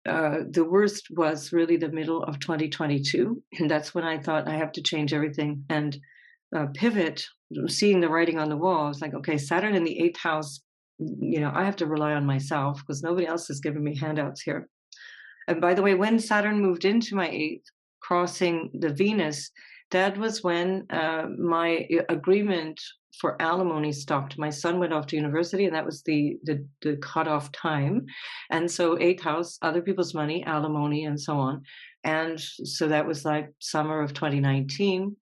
the worst was really the middle of 2022. And that's when I thought I have to change everything and pivot, seeing the writing on the wall. I was like, okay, Saturn in the 8th house, I have to rely on myself because nobody else is giving me handouts here. And by the way, when Saturn moved into my 8th, crossing the Venus, that was when my agreement for alimony stopped. My son went off to university, and that was the cutoff time. And so 8th house, other people's money, alimony, and so on. And so that was like summer of 2019.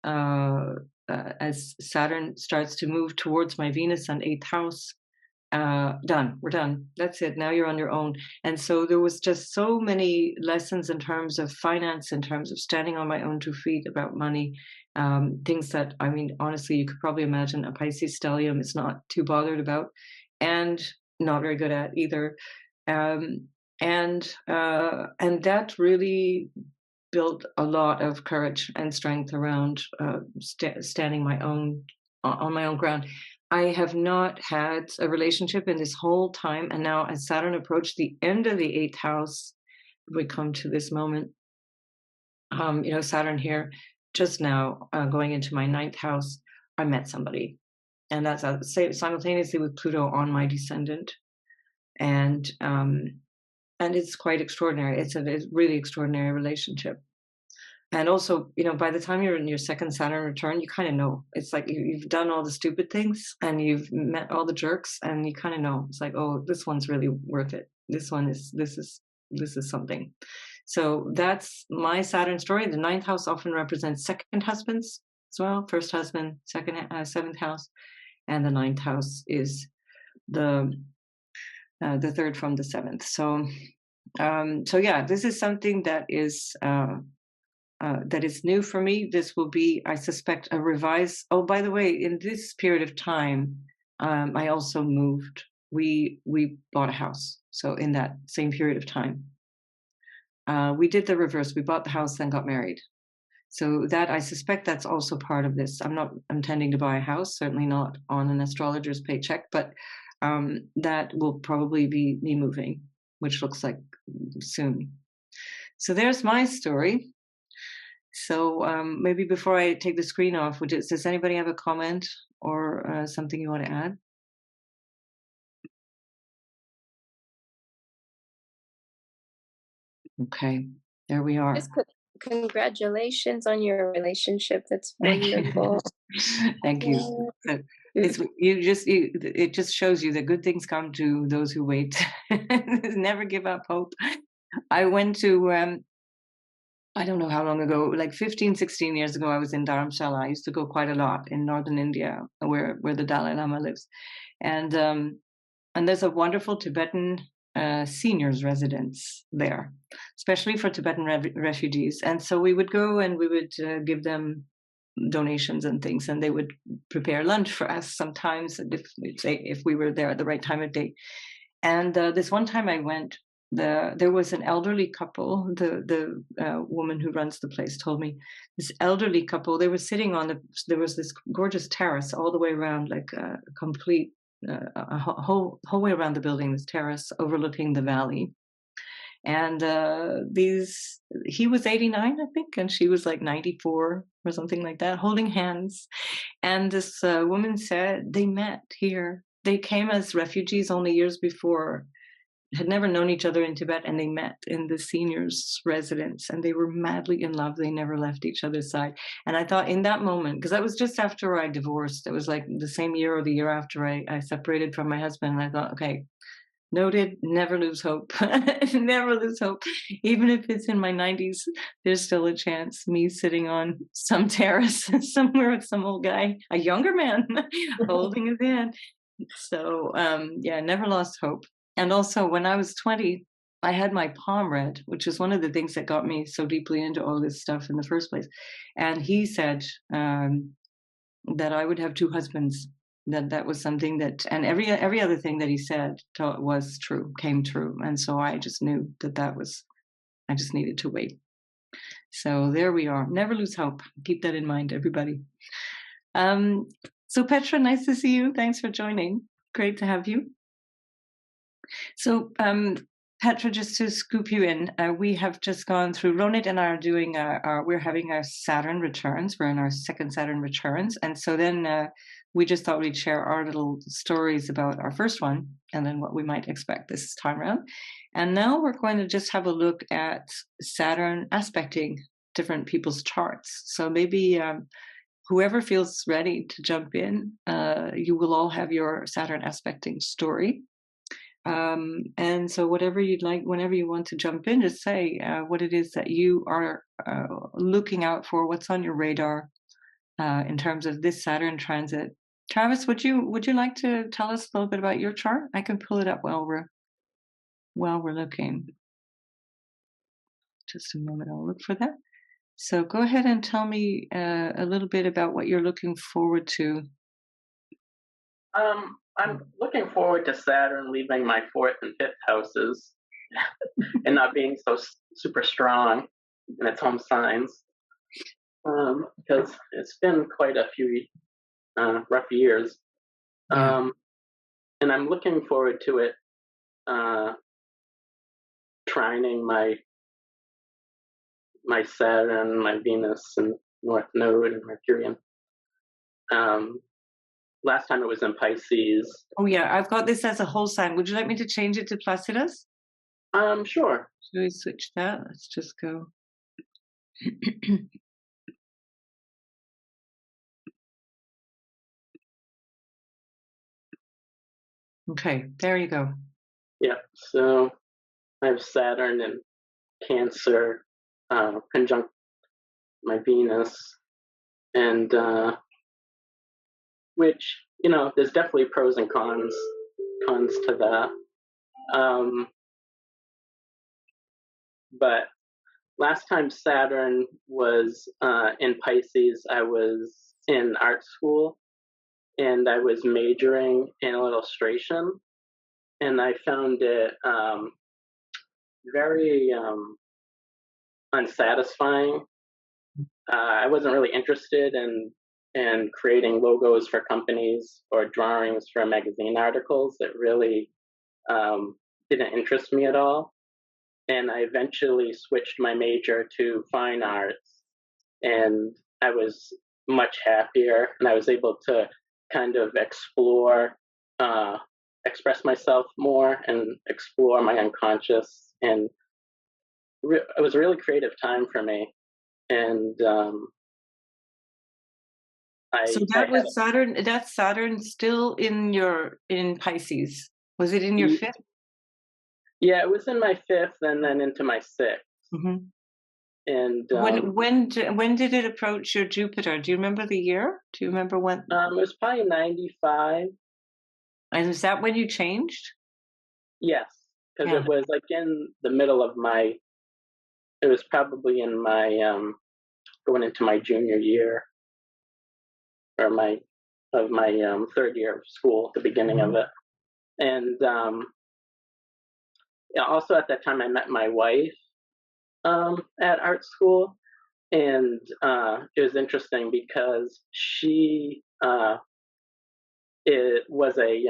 As Saturn starts to move towards my Venus on 8th house, done. We're done. That's it. Now you're on your own. And so there was just so many lessons in terms of finance, in terms of standing on my own 2 feet, about money, things that, I mean, honestly, you could probably imagine a Pisces stellium is not too bothered about, and not very good at either. And that really built a lot of courage and strength around standing on my own ground. I have not had a relationship in this whole time. And now as Saturn approached the end of the 8th house, we come to this moment. Saturn here, just now going into my 9th house, I met somebody. And that's simultaneously with Pluto on my descendant. And it's quite extraordinary. It's a really extraordinary relationship. And also, by the time you're in your second Saturn return, you kind of know. It's like you've done all the stupid things and you've met all the jerks, and you kind of know. It's like, oh, this one's really worth it. This is something. So that's my Saturn story. The 9th house often represents second husbands as well. First husband, 7th house, and the 9th house is the third from the 7th. So yeah, this is something that is new for me. This will be, I suspect, a revised. Oh, by the way, in this period of time, I also moved. We bought a house. So in that same period of time, we did the reverse. We bought the house, then got married. So that, I suspect, that's also part of this. I'm not intending to buy a house, certainly not on an astrologer's paycheck, but that will probably be me moving, which looks like soon. So there's my story. So maybe before I take the screen off, does anybody have a comment or something you want to add? Okay, there we are. Congratulations on your relationship. That's wonderful. Thank you. It just shows you that good things come to those who wait. Never give up hope. I went to I don't know how long ago, like 15, 16 years ago, I was in Dharamshala. I used to go quite a lot in northern India, where the Dalai Lama lives. And there's a wonderful Tibetan seniors residence there, especially for Tibetan refugees. And so we would go and we would give them donations and things, and they would prepare lunch for us sometimes if we were there at the right time of day. And this one time I went, there was an elderly couple. The woman who runs the place told me, this elderly couple, they were sitting there was this gorgeous terrace all the way around, like a complete a whole way around the building, this terrace overlooking the valley. And he was 89, I think, and she was like 94 or something like that, holding hands. And this woman said they met here. They came as refugees only years before had never known each other in Tibet, and they met in the seniors' residence, and they were madly in love. They never left each other's side. And I thought in that moment, because that was just after I divorced, it was like the same year or the year after I separated from my husband. And I thought, okay, noted, never lose hope. Never lose hope. Even if it's in my 90s, there's still a chance. Me sitting on some terrace somewhere with some old guy, a younger man, holding his hand. So, yeah, never lost hope. And also, when I was 20, I had my palm read, which is one of the things that got me so deeply into all this stuff in the first place. And he said that I would have two husbands. That was something that, and every other thing that he said was true, came true. And so I just knew that was, I just needed to wait. So there we are. Never lose hope. Keep that in mind, everybody. So Petra, nice to see you. Thanks for joining. Great to have you. So Petra, just to scoop you in, we have just gone through, Ronit and I are doing we're having our Saturn returns. We're in our second Saturn returns. And so then we just thought we'd share our little stories about our first one and then what we might expect this time around. And now we're going to just have a look at Saturn aspecting different people's charts. So maybe whoever feels ready to jump in, you will all have your Saturn aspecting story. And so whatever you'd like, whenever you want to jump in, just say what it is that you are looking out for, what's on your radar in terms of this Saturn transit. Travis, would you like to tell us a little bit about your chart? I can pull it up while we're looking. Just a moment, I'll look for that. So go ahead and tell me a little bit about what you're looking forward to. I'm looking forward to Saturn leaving my 4th and 5th houses and not being so super strong in its home signs, because it's been quite a few rough years. And I'm looking forward to it trining my Saturn, my Venus, and North Node and Mercurian. Last time it was in Pisces. Oh yeah, I've got this as a whole sign. Would you like me to change it to Placidus? Sure. Should we switch that? Let's just go. Okay, there you go. Yeah, so I have Saturn and Cancer conjunct my Venus, and which, there's definitely pros and cons to that. But last time Saturn was in Pisces, I was in art school, and I was majoring in illustration, and I found it very unsatisfying. I wasn't really interested in creating logos for companies or drawings for magazine articles. It really didn't interest me at all. And I eventually switched my major to fine arts, and I was much happier, and I was able to kind of express myself more and explore my unconscious, and it was a really creative time for me. And so that was Saturn. That's Saturn still in Pisces. Was it in your 5th? Yeah, it was in my 5th, and then into my 6th. Mm-hmm. And when did it approach your Jupiter? Do you remember the year? Do you remember when? It was probably 95. And is that when you changed? Yes, because it was like in the middle of my. It was probably in my going into my junior year, or my 3rd year of school, the beginning of it. And also at that time I met my wife at art school, and it was interesting because she it was a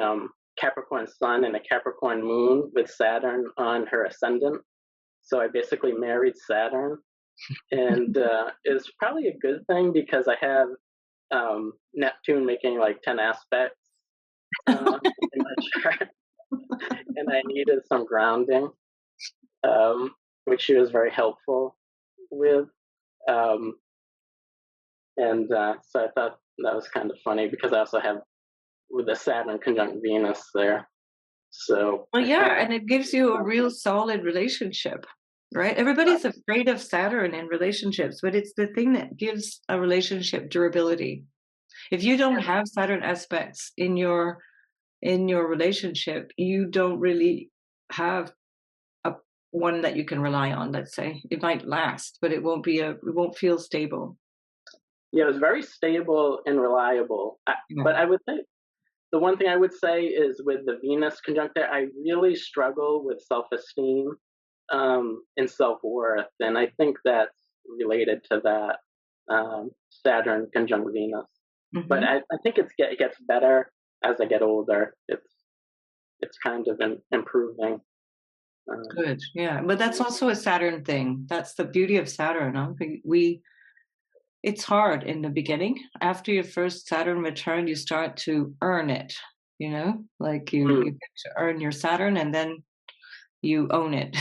Capricorn sun and a Capricorn moon with Saturn on her ascendant. So I basically married Saturn, and it's probably a good thing because I have Neptune making like 10 aspects in my chart. and I needed some grounding, which she was very helpful with. Um, and so I thought that was kind of funny because I also have with the Saturn conjunct Venus there. So Well, yeah, and it gives you a real solid relationship, right? Everybody's afraid of Saturn in relationships, but it's the thing that gives a relationship durability. If you don't have Saturn aspects in your relationship, you don't really have a one that you can rely on. Let's say it might last, but it won't feel stable. Yeah, it was very stable and reliable. Yeah. But I would think the one thing I would say is with the Venus conjunct there, I really struggle with self-esteem and self-worth, and I think that's related to that Saturn conjunct Venus. But Mm-hmm. I think it gets better as I get older. It's kind of improving. Good. Yeah, but that's also a Saturn thing. That's the beauty of Saturn. Huh? It's hard in the beginning. After your first Saturn return, you start to earn it, like you get to earn your Saturn, and then you own it.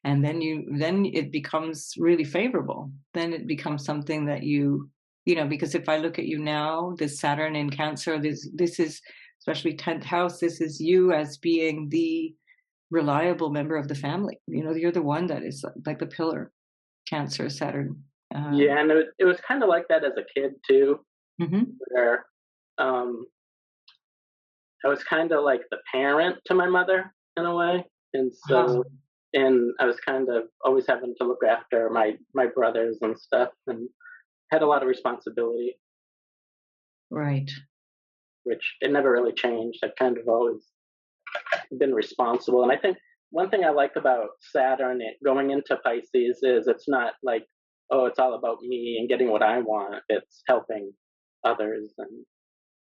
And then it becomes really favorable. Then it becomes something that because if I look at you now, this Saturn in Cancer, this is especially 10th house, this is you as being the reliable member of the family. You're the one that is like the pillar. Cancer, Saturn. Yeah, and it was kind of like that as a kid too, Mm-hmm. where I was kind of like the parent to my mother in a way, and so and I was kind of always having to look after my brothers and stuff, and had a lot of responsibility, Right. which it never really changed. I've kind of always been responsible, and I think one thing I like about Saturn going into Pisces is it's not like, oh, it's all about me and getting what I want. It's helping others and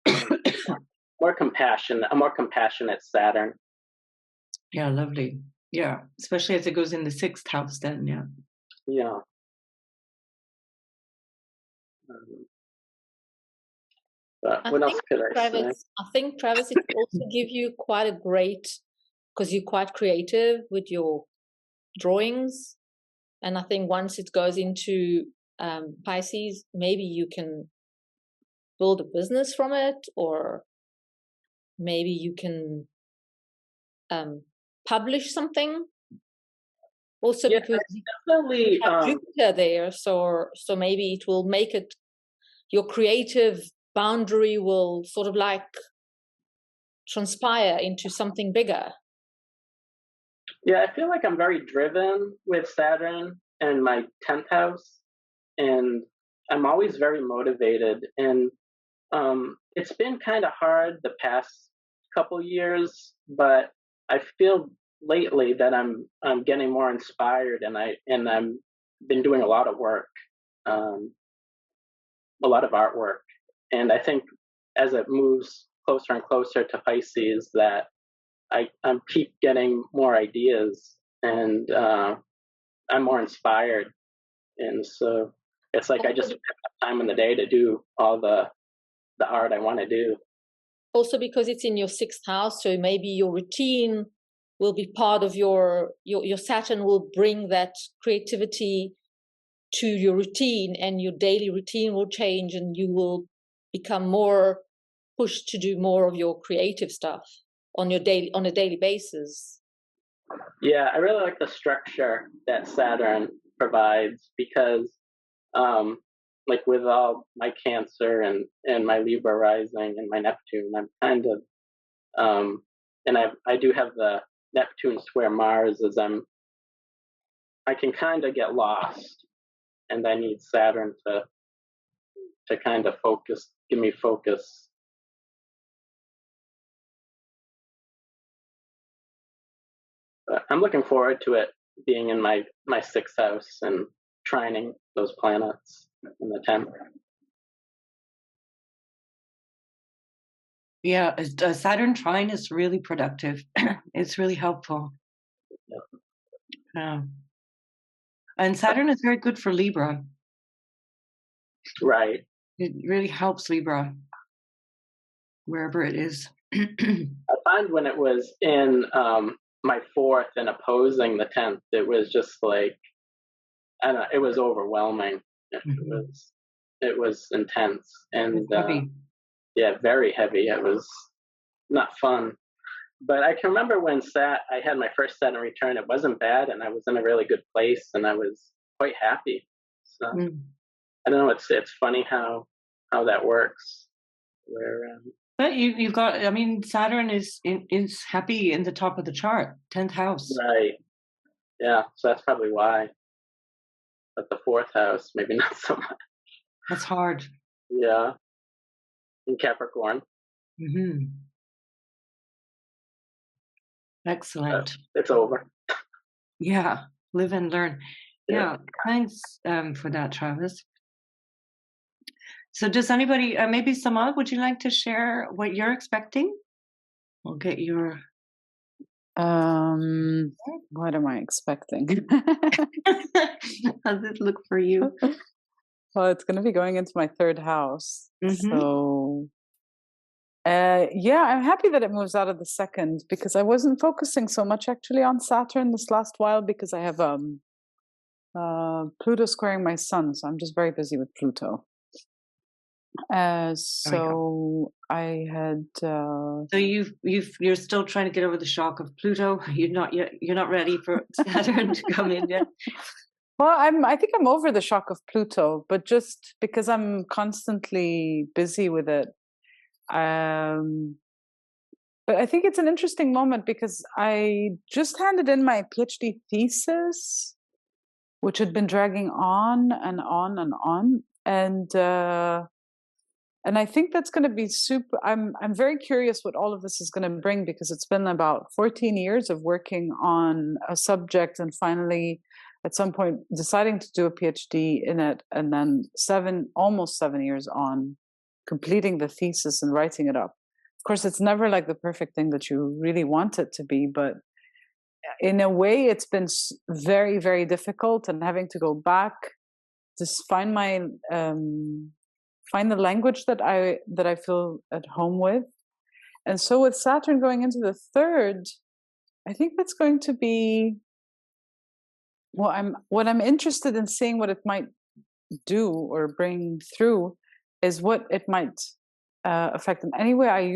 a more compassionate Saturn. Yeah, lovely. Yeah, especially as it goes in the 6th house then, yeah. Yeah. But what else could I say? I think, Travis, it will also give you quite a great, because you're quite creative with your drawings. And I think once it goes into Pisces, maybe you can build a business from it, or maybe you can publish something. Also, Yeah, because definitely. you have Jupiter there, so maybe it will make it, your creative boundary will sort of like transpire into something bigger. Yeah, I feel like I'm very driven with Saturn and my 10th house, and I'm always very motivated. And it's been kind of hard the past couple years, but I feel lately that I'm getting more inspired, and I'm been doing a lot of work, a lot of artwork, and I think as it moves closer and closer to Pisces, that I keep getting more ideas, and I'm more inspired, and so it's like I just have time in the day to do all the art I want to do. Also, because it's in your 6th house, so maybe your routine will be part of your Saturn will bring that creativity to your routine, and your daily routine will change, and you will become more pushed to do more of your creative stuff on a daily basis. Yeah, I really like the structure that Saturn provides because, like with all my Cancer and my Libra rising and my Neptune, I'm kind of, and I do have the Neptune square Mars as I can kind of get lost, and I need Saturn to kind of give me focus. But I'm looking forward to it being in my 6th house and trining those planets in the 10th. Yeah, Saturn trine is really productive. It's really helpful. Yeah. And Saturn is very good for Libra. Right. It really helps Libra. wherever it is. I find when it was in my fourth and opposing the 10th, it was just like, I don't know, it was overwhelming. It was intense and heavy. yeah, very heavy. It was not fun. But I can remember when I had my first Saturn return, it wasn't bad, and I was in a really good place, and I was quite happy. So I don't know. It's funny how that works. Where but you've got. I mean, Saturn is happy in the top of the chart, 10th house. right? Yeah, so that's probably why. But the fourth house, maybe not so much. That's hard. Yeah, in Capricorn. Excellent. It's over. Yeah, live and learn. Yeah, thanks for that, Travis. So does anybody, maybe Samah, would you like to share what you're expecting? We'll get your... What am I expecting? How does it look for you? Well, it's going to be going into my third house. So, yeah, I'm happy that it moves out of the second, because I wasn't focusing so much actually on Saturn this last while, because I have Pluto squaring my sun. So I'm just very busy with Pluto. So I had. So you're still trying to get over the shock of Pluto. You're not ready for Saturn to come in yet. Well, I think I'm over the shock of Pluto, but just because I'm constantly busy with it. But I think it's an interesting moment because I just handed in my PhD thesis, which had been dragging on and on and on, and I think that's going to be super. I'm very curious what all of this is going to bring, because it's been about 14 years of working on a subject and finally at some point deciding to do a PhD in it, and then almost 7 years on completing the thesis and writing it up. Of course, it's never like the perfect thing that you really want it to be, but in a way it's been very, very difficult, and having to go back to find find the language that I feel at home with. And so with Saturn going into the third, I think that's going to be what I'm interested in seeing what it might do or bring through is what it might affect. And anyway, I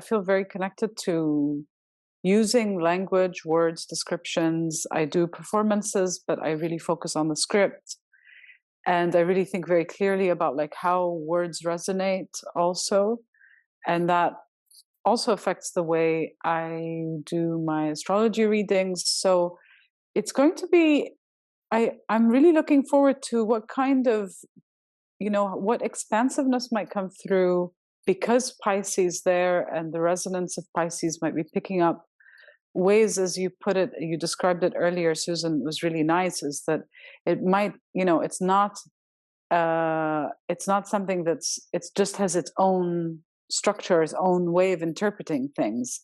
feel very connected to using language, words, descriptions. I do performances, but I really focus on the script. And I really think very clearly about like how words resonate also. And that also affects the way I do my astrology readings. So it's going to be, I'm really looking forward to what kind of, what expansiveness might come through, because Pisces there and the resonance of Pisces might be picking up ways, as you put it, you described it earlier, Susan, was really nice, is that it might, it's not something it just has its own structure, its own way of interpreting things.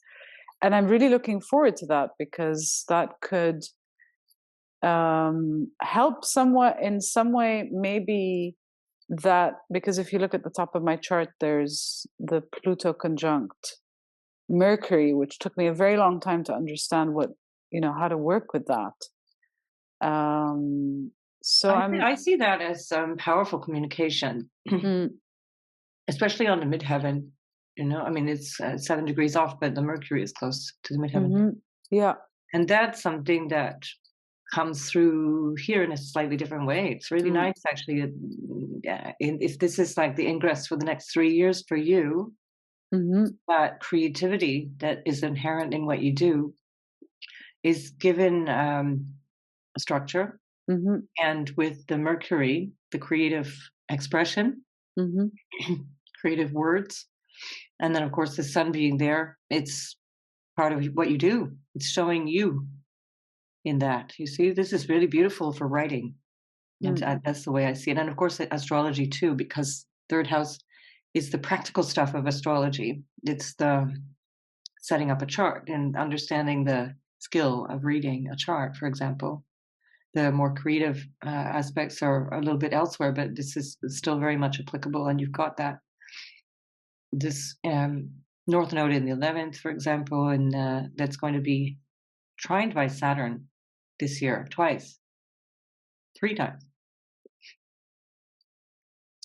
And I'm really looking forward to that, because that could help somewhat in some way, maybe that, because if you look at the top of my chart, there's the Pluto conjunct Mercury, which took me a very long time to understand how to work with that. So I see that as powerful communication, especially on the midheaven. I mean, it's 7 degrees off, but the Mercury is close to the midheaven. Yeah. And that's something that comes through here in a slightly different way. It's really nice, actually. If this is like the ingress for the next 3 years for you, that creativity that is inherent in what you do is given a structure. And with the Mercury, the creative expression, creative words, and then of course the sun being there, it's part of what you do. It's showing you in that. You see, this is really beautiful for writing, and that's the way I see it. And of course astrology too, because third house is the practical stuff of astrology. It's the setting up a chart and understanding the skill of reading a chart, for example. The more creative aspects are a little bit elsewhere, but this is still very much applicable, and you've got that. this North Node in the 11th, for example, and that's going to be trined by Saturn this year, twice, 3 times.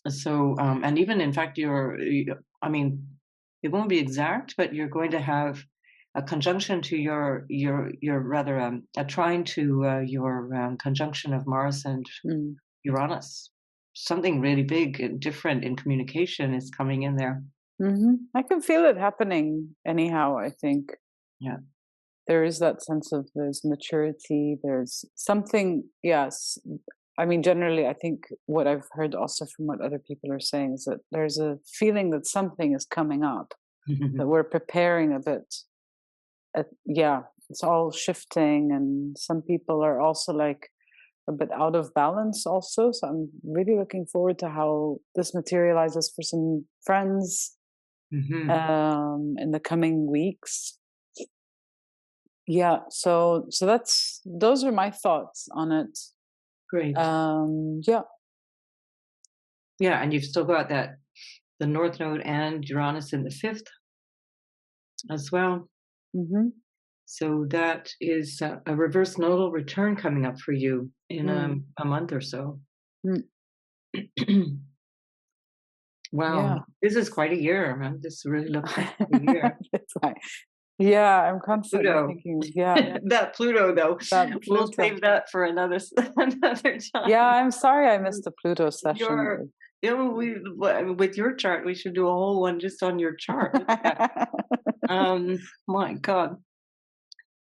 So, and even in fact, I mean, it won't be exact, but you're going to have a conjunction to your rather a trine to your conjunction of Mars and Uranus. Something really big and different in communication is coming in there. I can feel it happening anyhow, I think. Yeah. There is that sense of there's maturity, there's something, yes. I mean, generally, I think what I've heard also from what other people are saying is that there's a feeling that something is coming up, that we're preparing a bit. Yeah, it's all shifting, and some people are also like a bit out of balance also. So I'm really looking forward to how this materializes for some friends in the coming weeks. Yeah, so those are my thoughts on it. Great. Yeah, and you've still got the North Node and Uranus in the 5th as well. So that is a reverse nodal return coming up for you in a month or so. Wow, this is quite a year, man. This really looks like a year. Yeah, I'm constantly thinking. Yeah, that Pluto though. We'll save that for another time. Yeah, I'm sorry I missed the Pluto session. With your chart, we should do a whole one just on your chart. My God.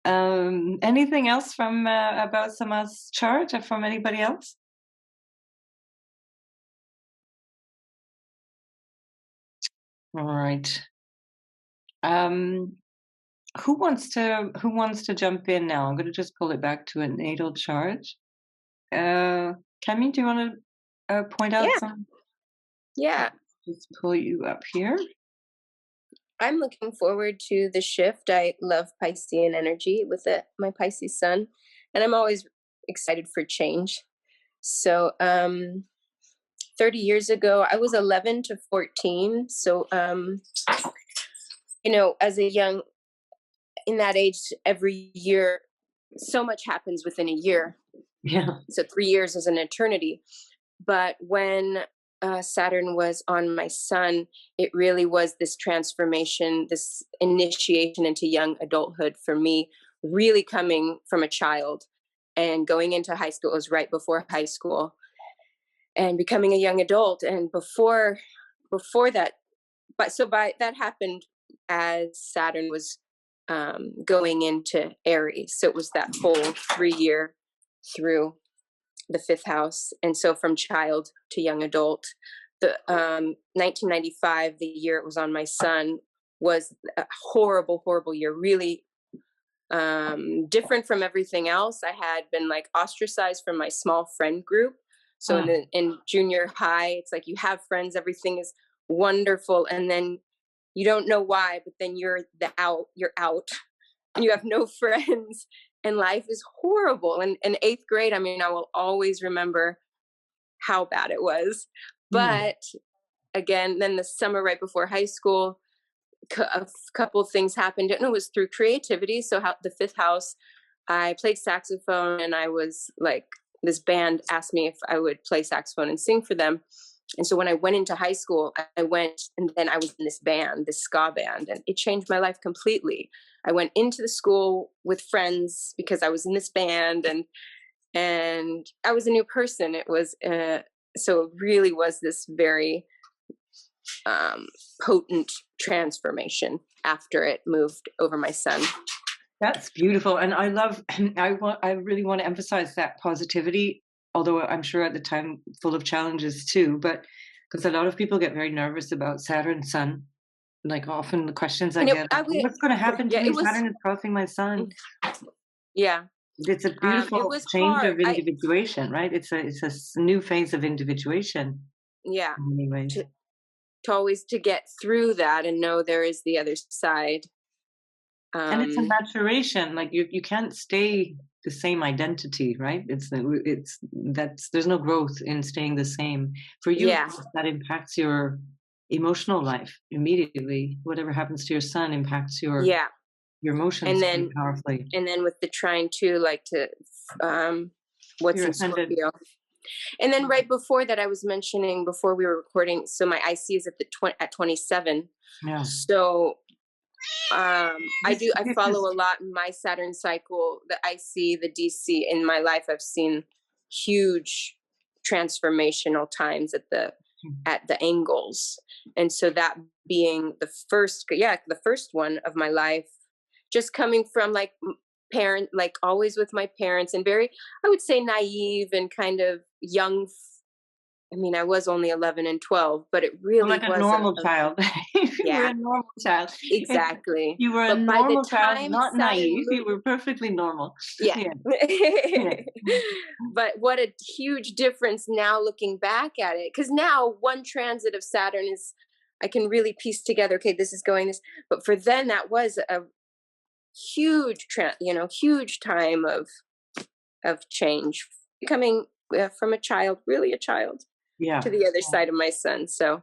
Anything else from about Samah's chart or from anybody else? All right. Who wants to jump in now? I'm going to just pull it back to a natal chart. Camille, do you want to point out something? Yeah. Just pull you up here. I'm looking forward to the shift. I love Piscean energy with my Pisces sun, and I'm always excited for change. So 30 years ago, I was 11 to 14. So, as a young, in that age, every year, so much happens within a year. Yeah. So 3 years is an eternity. But when Saturn was on my sun, it really was this transformation, this initiation into young adulthood for me, really coming from a child and going into high school. It was right before high school and becoming a young adult. And before that, that happened as Saturn was going into Aries. So it was that whole 3 year through the 5th house. And so from child to young adult, the 1995, the year it was on my sun, was a horrible, horrible year. Really different from everything else. I had been like ostracized from my small friend group. So in junior high, it's like you have friends, everything is wonderful, and then you don't know why, but then you're out, and you have no friends. And life is horrible. And in 8th grade, I mean, I will always remember how bad it was. But again, then the summer right before high school, a couple of things happened. And it was through creativity. So the 5th house, I played saxophone, and I was like, this band asked me if I would play saxophone and sing for them. And so when I went into high school, I went, and then I was in this band, this ska band, and it changed my life completely. I went into the school with friends because I was in this band, and I was a new person. It was, so it really was this very potent transformation after it moved over my sun. That's beautiful. And I really want to emphasize that positivity, although I'm sure at the time full of challenges too, but because a lot of people get very nervous about Saturn sun. Like often the questions I get, what's going to happen to me? Saturn is crossing my sun. Yeah. It's a beautiful change of individuation, right? It's a new phase of individuation. Yeah. Anyway. To always to get through that and know there is the other side. And it's a maturation. Like you can't stay the same identity, right? There's no growth in staying the same. For you, that impacts your emotional life immediately. Whatever happens to your sun impacts your emotions very powerfully. And then with the trine too, like to what's Your in ascendant. Scorpio. And then right before that, I was mentioning before we were recording, so my IC is at 27. Yeah. So I follow a lot in my Saturn cycle, the IC, the DC in my life. I've seen huge transformational times at the angles. And so that being the first one of my life, just coming from like parent, like always with my parents, and very, I would say, naive and kind of young. I mean, I was only 11 and 12, but it really like a normal child. You were a normal child. Exactly. You were a normal child, not naive. You were perfectly normal. Yeah. But what a huge difference now looking back at it. Because now one transit of Saturn is, I can really piece together, okay, this is going this. But for then, that was a huge, huge time of change. Becoming from a child, really a child. To the other side of my sun. So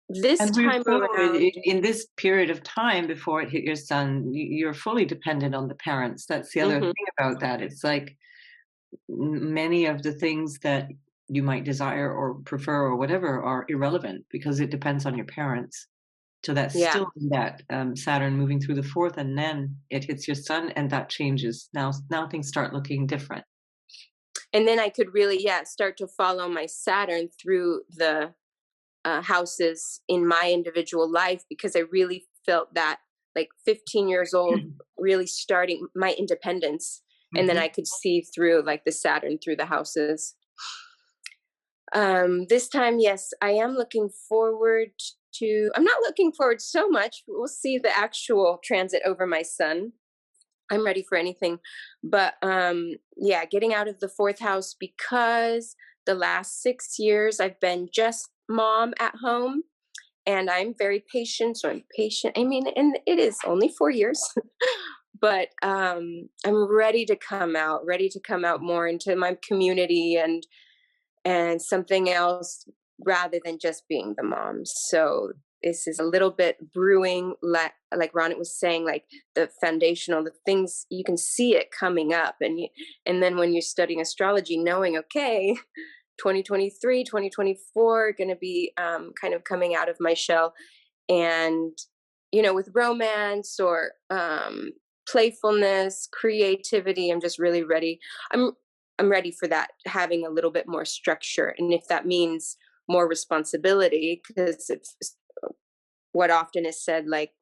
this time around, in this period of time before it hit your sun, you're fully dependent on the parents. That's the other thing about that. It's like many of the things that you might desire or prefer or whatever are irrelevant because it depends on your parents. So that's still that Saturn moving through the fourth, and then it hits your sun, and that changes. Now things start looking different. And then I could really, start to follow my Saturn through the houses in my individual life, because I really felt that, like 15 years old, really starting my independence. And then I could see through like the Saturn through the houses. This time, yes, I am looking forward to, I'm not looking forward so much. We'll see the actual transit over my sun. I'm ready for anything, but getting out of the fourth house, because the last 6 years I've been just mom at home, and I'm very patient. So I'm patient. I mean, and it is only 4 years, but I'm ready to come out more into my community and something else rather than just being the mom. So this is a little bit brewing, like Ronit was saying, like the foundational, the things, you can see it coming up. And then when you're studying astrology, knowing, okay, 2023, 2024, going to be kind of coming out of my shell. And, with romance or playfulness, creativity, I'm just really ready. I'm ready for that, having a little bit more structure. And if that means more responsibility, because it's what often is said, like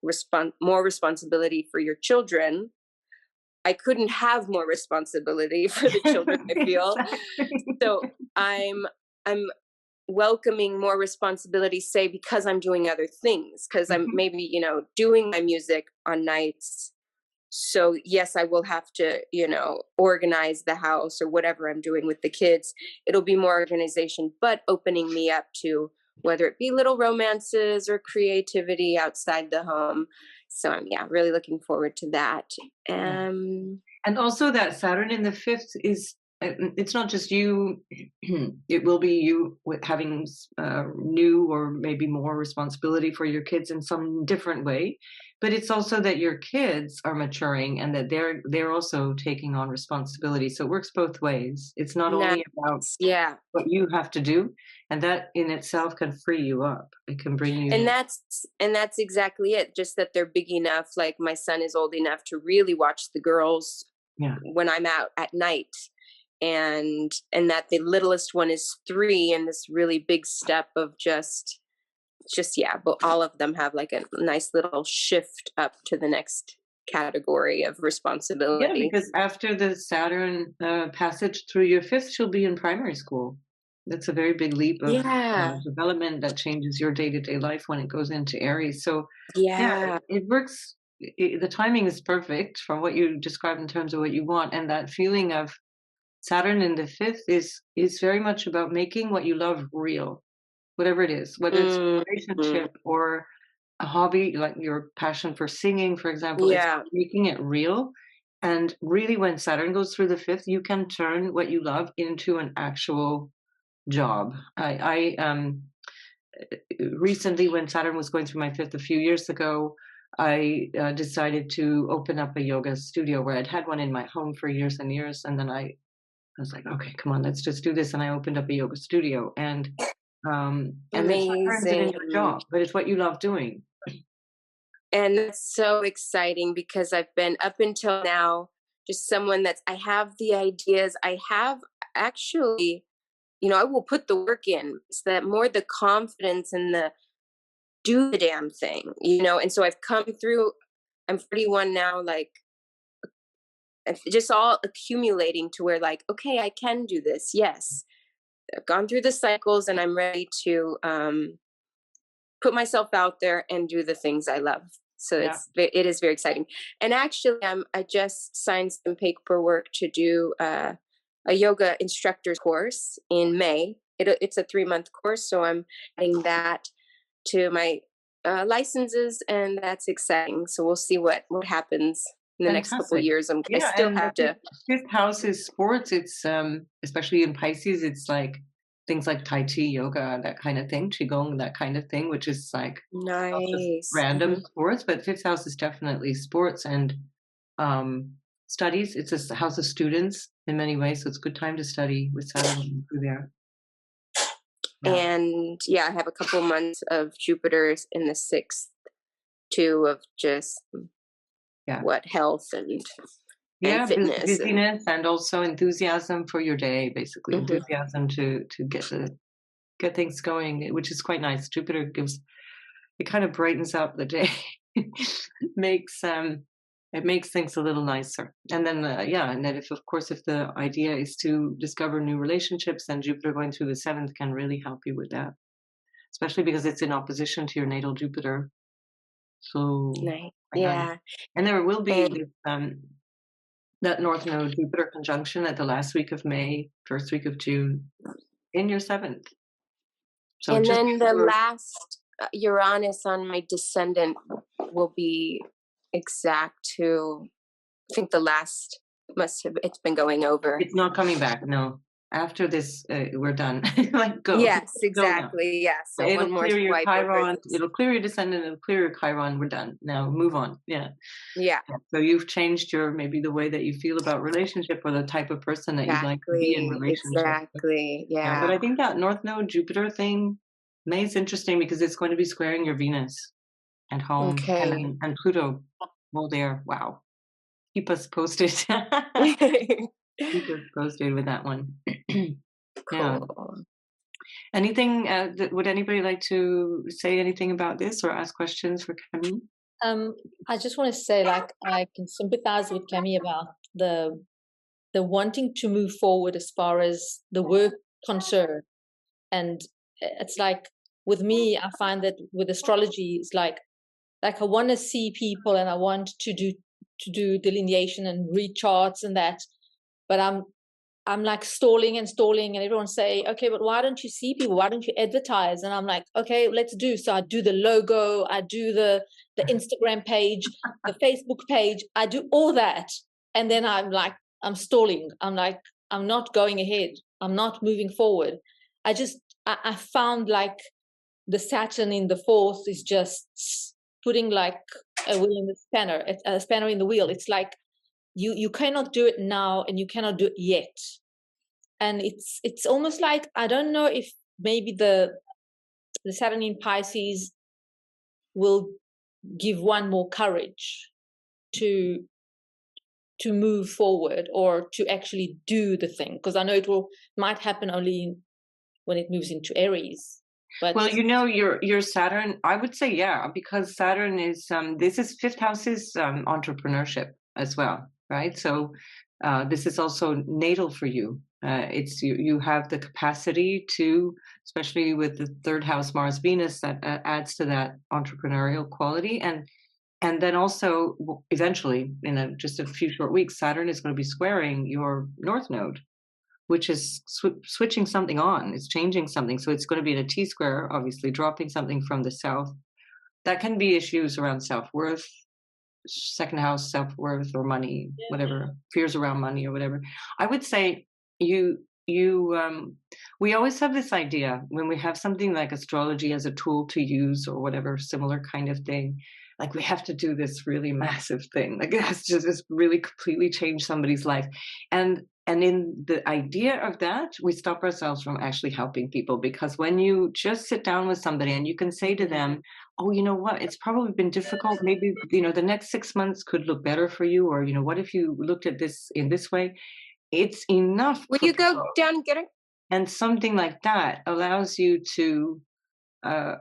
more responsibility for your children. I couldn't have more responsibility for the children, I feel. So I'm welcoming more responsibility, say, because I'm doing other things, because I'm maybe, doing my music on nights. So yes, I will have to, organize the house or whatever I'm doing with the kids. It'll be more organization, but opening me up to whether it be little romances or creativity outside the home. So I'm really looking forward to that. And also that Saturn in the fifth is, it's not just you, it will be you with having new or maybe more responsibility for your kids in some different way, but it's also that your kids are maturing and that they're also taking on responsibility. So it works both ways. It's not only about what you have to do, and that in itself can free you up. It can bring you, and that's exactly it. Just that they're big enough, like my son is old enough to really watch the girls when I'm out at night. And that the littlest one is 3, and this really big step of just but all of them have like a nice little shift up to the next category of responsibility. Yeah, because after the Saturn passage through your fifth, she'll be in primary school. That's a very big leap of development that changes your day-to-day life when it goes into Aries. So it works. The timing is perfect from what you described in terms of what you want, and that feeling of Saturn in the fifth is very much about making what you love real, whatever it is, whether it's a relationship or a hobby, like your passion for singing, for example. It's making it real. And really, when Saturn goes through the fifth, you can turn what you love into an actual job. recently, when Saturn was going through my fifth a few years ago, I decided to open up a yoga studio where I'd had one in my home for years and years. And then I was like, okay, come on, let's just do this. And I opened up a yoga studio. And then Saturn turns it into a job, but it's what you love doing. And that's so exciting because I've been up until now just someone I have the ideas. I have actually, I will put the work in. It's that more the confidence and the do the damn thing, and so I've come through, I'm 41 now, like just all accumulating to where like, okay, I can do this. Yes. I've gone through the cycles and I'm ready to put myself out there and do the things I love. So it is very exciting. And actually, I just signed some paperwork to do a yoga instructor's course in May. It's a 3-month course, so I'm adding that to my licenses, and that's exciting. So we'll see what happens in the next couple of years. I still have to. Fifth house is sports. It's especially in Pisces, it's like things like Tai Chi, yoga, that kind of thing, Qigong, that kind of thing, which is like nice random sports. But fifth house is definitely sports and studies. It's a house of students in many ways, so it's a good time to study with Saturn through there. And I have a couple months of Jupiter in the 6th too, of just health and fitness, busyness, and also enthusiasm for your day. Basically, enthusiasm to get things going, which is quite nice. Jupiter kind of brightens up the day, it makes things a little nicer. And then and then if the idea is to discover new relationships, then Jupiter going through the 7th can really help you with that, especially because it's in opposition to your natal Jupiter. So nice. And there will be that North Node Jupiter conjunction at the last week of May, first week of June, in your 7th. So and then the last Uranus on my descendant will be exact to, I think the last it's been going over. It's not coming back, no. After this, we're done. Like, go. Yes, exactly. Yes. So it'll one more clear your swipe Chiron. It'll clear your descendant. It'll clear your Chiron. We're done. Now move on. Yeah. So you've changed maybe the way that you feel about relationship, or the type of person that you'd like to be in relationship. Exactly. Yeah. But I think that North Node Jupiter thing, May is interesting because it's going to be squaring your Venus and home and Pluto. Well, there. Wow. Keep us posted. Keep us posted with that one. Cool. Anything? Would anybody like to say anything about this or ask questions for Camille? I just want to say, like, I can sympathize with Camille about the wanting to move forward as far as the work concerned. And it's like with me, I find that with astrology, it's like I want to see people and I want to do delineation and read charts and that, but I'm like stalling and everyone say, okay, but why don't you see people? Why don't you advertise? And I'm like, okay, let's do. So I do the logo, I do the Instagram page, the Facebook page, I do all that. And then I'm like, I'm stalling. I'm like, I'm not going ahead. I'm not moving forward. I found like the Saturn in the 4th is just putting like a wheel in the spanner, a spanner in the wheel. It's like, you cannot do it now and you cannot do it yet. And it's almost like, I don't know if maybe the Saturn in Pisces will give one more courage to move forward or to actually do the thing. Because I know might happen only when it moves into Aries. But well, your Saturn, I would say, because Saturn is, this is 5th house's entrepreneurship as well. Right. So this is also natal for you. It's you have the capacity to, especially with the 3rd house Mars Venus, that adds to that entrepreneurial quality. And then also eventually in just a few short weeks, Saturn is going to be squaring your North Node, which is switching something on. It's changing something. So it's going to be in a T-square, obviously dropping something from the south. That can be issues around self-worth, 2nd house self-worth or money, whatever, fears around money or whatever. I would say we always have this idea when we have something like astrology as a tool to use or whatever similar kind of thing, like we have to do this really massive thing, like it has to just really completely change somebody's life. And in the idea of that, we stop ourselves from actually helping people, because when you just sit down with somebody and you can say to them, oh, you know what, it's probably been difficult, maybe, the next 6 months could look better for you, or what if you looked at this in this way, it's enough. Will you go down and get it? And something like that allows you to uh,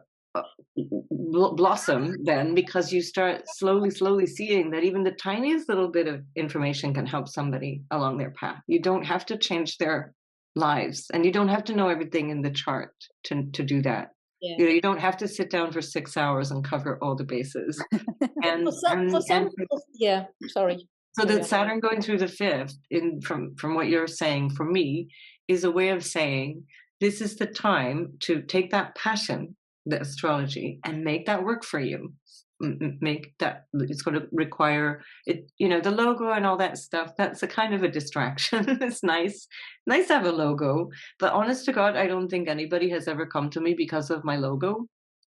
blossom then, because you start slowly seeing that even the tiniest little bit of information can help somebody along their path. You don't have to change their lives, and you don't have to know everything in the chart to do that. Yeah. You don't have to sit down for 6 hours and cover all the bases. And, yeah, sorry. So that Saturn going through the 5th, from what you're saying, for me, is a way of saying this is the time to take that passion, the astrology, and make that work for you. Make that, it's going to require it, the logo and all that stuff. That's a kind of a distraction. It's nice to have a logo, but honest to God, I don't think anybody has ever come to me because of my logo.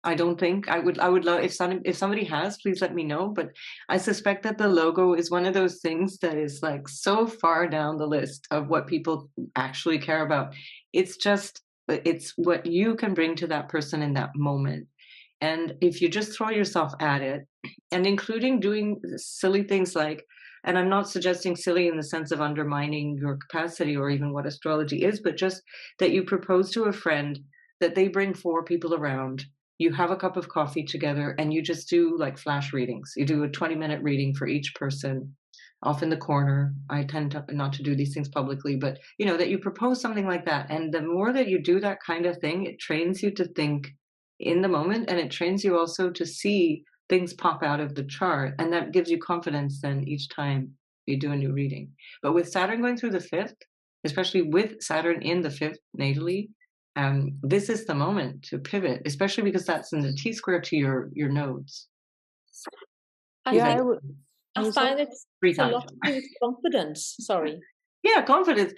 I don't think. I would love, if somebody has, please let me know. But I suspect that the logo is one of those things that is like so far down the list of what people actually care about. It's what you can bring to that person in that moment. And if you just throw yourself at it, and including doing silly things like, and I'm not suggesting silly in the sense of undermining your capacity or even what astrology is, but just that you propose to a friend that they bring 4 people around. You have a cup of coffee together and you just do like flash readings. You do a 20-minute reading for each person off in the corner. I tend not to do these things publicly, but that you propose something like that. And the more that you do that kind of thing, it trains you to think in the moment, and it trains you also to see things pop out of the chart. And that gives you confidence then each time you do a new reading. But with Saturn going through the 5th, especially with Saturn in the 5th natally, this is the moment to pivot, especially because that's in the T-square to your nodes. I find it's a lot to do with confidence. Sorry. Yeah, confidence.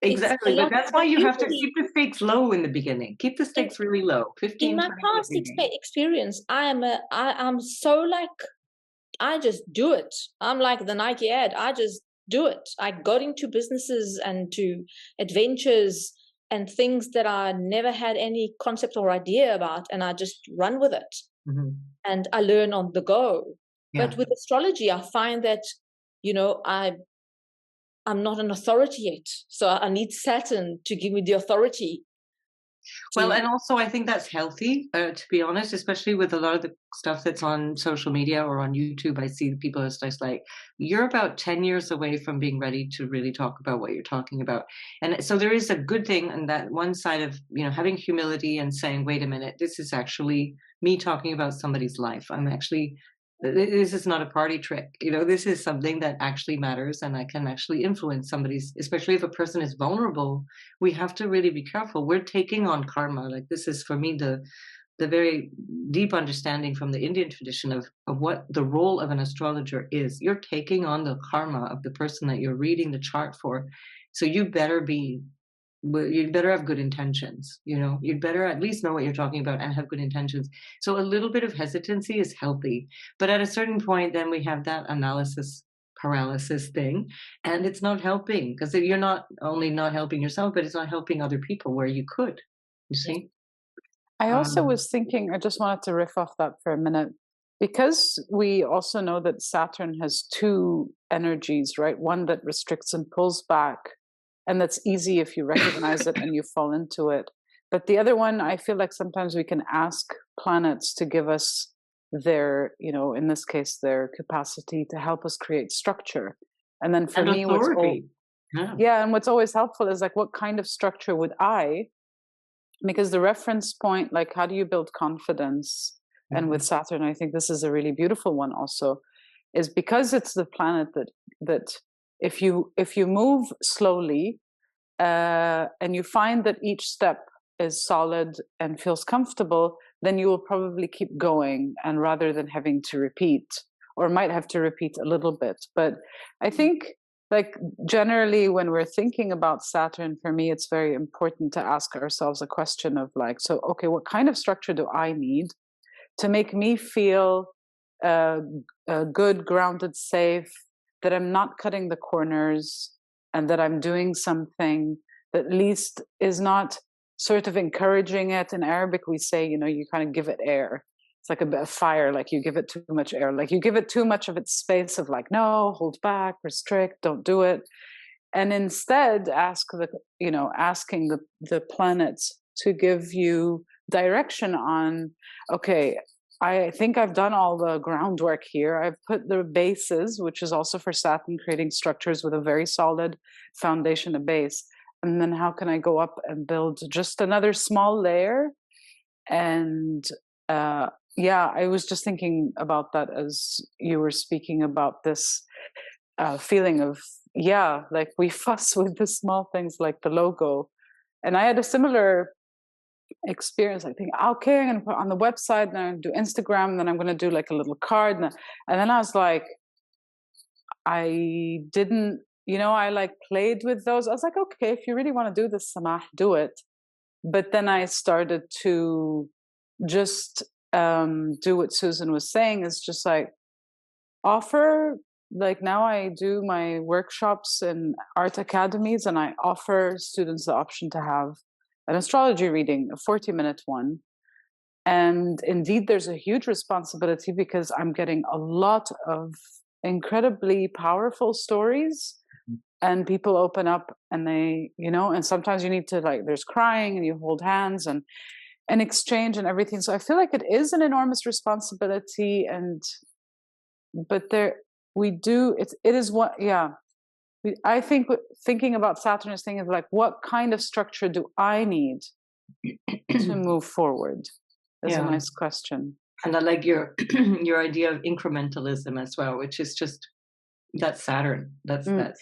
Exactly. But that's why you have to keep the stakes low in the beginning. Keep the stakes really low. 15. In my past experience, I'm so like, I just do it. I'm like the Nike ad. I just do it. I got into businesses and to adventures and things that I never had any concept or idea about, and I just run with it. Mm-hmm. And I learn on the go. Yeah. But with astrology, I find that, I'm not an authority yet. So I need Saturn to give me the authority. Well, and also I think that's healthy, to be honest, especially with a lot of the stuff that's on social media or on YouTube. I see people as just like, you're about 10 years away from being ready to really talk about what you're talking about. And so there is a good thing on that one side of, having humility and saying, wait a minute, this is actually me talking about somebody's life. This is not a party trick. This is something that actually matters, and I can actually influence somebody's, especially if a person is vulnerable. We have to really be careful. We're taking on karma. Like, this is for me the very deep understanding from the Indian tradition of what the role of an astrologer is. You're taking on the karma of the person that you're reading the chart for. So you'd better have good intentions. You'd better at least know what you're talking about and have good intentions. So a little bit of hesitancy is healthy, but at a certain point, then we have that analysis paralysis thing, and it's not helping, because you're not only not helping yourself, but it's not helping other people where you could. You see? I also was thinking, I just wanted to riff off that for a minute, because we also know that Saturn has 2 energies, right? One that restricts and pulls back. And that's easy if you recognize it and you fall into it. But the other one, I feel like sometimes we can ask planets to give us their, in this case, their capacity to help us create structure. And then for me, and what's always helpful is like, what kind of structure would I? Because the reference point, like, how do you build confidence? Mm-hmm. And with Saturn, I think this is a really beautiful one also, is because it's the planet that if you move slowly and you find that each step is solid and feels comfortable, then you will probably keep going, and rather than having to repeat, or might have to repeat a little bit. But I think like generally when we're thinking about Saturn, for me, it's very important to ask ourselves a question of like, so, okay, what kind of structure do I need to make me feel good, grounded, safe, that I'm not cutting the corners, and that I'm doing something that at least is not sort of encouraging it. In Arabic, we say, you kind of give it air. It's like a bit of fire, like you give it too much air, like you give it too much of its space of like, no, hold back, restrict, don't do it. And instead asking the planets to give you direction on, okay, I think I've done all the groundwork here. I've put the bases, which is also for Saturn, creating structures with a very solid foundation, a base. And then how can I go up and build just another small layer? And I was just thinking about that as you were speaking about this feeling of, like we fuss with the small things like the logo. And I had a similar experience. I think, okay, I'm going to put on the website, and I'm going to do Instagram, and then I'm going to do like a little card. And then I was like, I didn't, I like played with those. I was like, okay, if you really want to do this, Samah, do it. But then I started to just do what Susan was saying, is just like offer, like now I do my workshops in art academies, and I offer students the option to have an astrology reading, a 40-minute one. And indeed, there's a huge responsibility because I'm getting a lot of incredibly powerful stories, and people open up and they, and sometimes you need to like, there's crying and you hold hands and exchange and everything. So I feel like it is an enormous responsibility. But it is what, I think thinking about Saturn is thinking of like, what kind of structure do I need to move forward? Is a nice question. And I like your your idea of incrementalism as well, which is just that's Saturn. That's that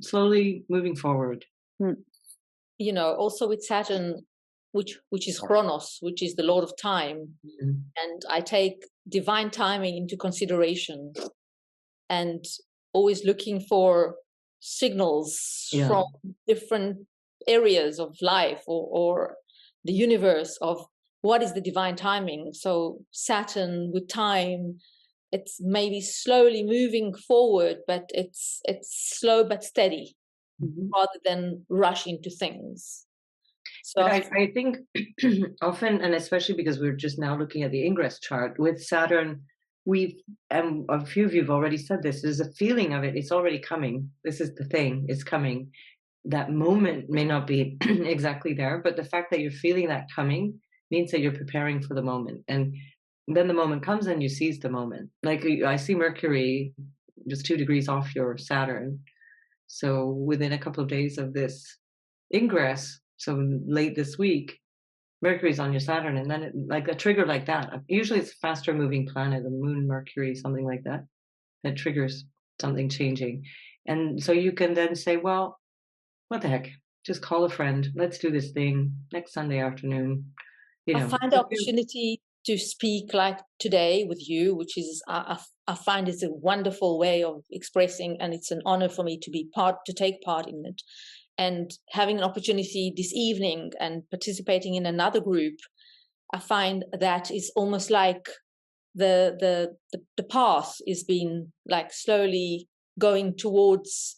slowly moving forward. Also with Saturn, which is Chronos, which is the Lord of Time, and I take divine timing into consideration, and always looking for signals from different areas of life or the universe of what is the divine timing. So Saturn with time, it's maybe slowly moving forward, but it's slow but steady, rather than rush into things. So I think often, and especially because we're just now looking at the Ingress chart with Saturn, and a few of you have already said this, there's a feeling of it, it's already coming. This is the thing, it's coming. That moment may not be exactly there, but the fact that you're feeling that coming means that you're preparing for the moment. And then the moment comes and you seize the moment. Like I see Mercury just 2 degrees off your Saturn. So within a couple of days of this Ingress, so late this week, Mercury's on your Saturn, and then like a trigger like that. Usually it's a faster moving planet, the moon, Mercury, something like that, that triggers something changing. And so you can then say, well, what the heck? Just call a friend. Let's do this thing next Sunday afternoon. I find the opportunity to speak like today with you, which is I find it's a wonderful way of expressing, and it's an honor for me to take part in it. And having an opportunity this evening and participating in another group, I find that is almost like the path is being like slowly going towards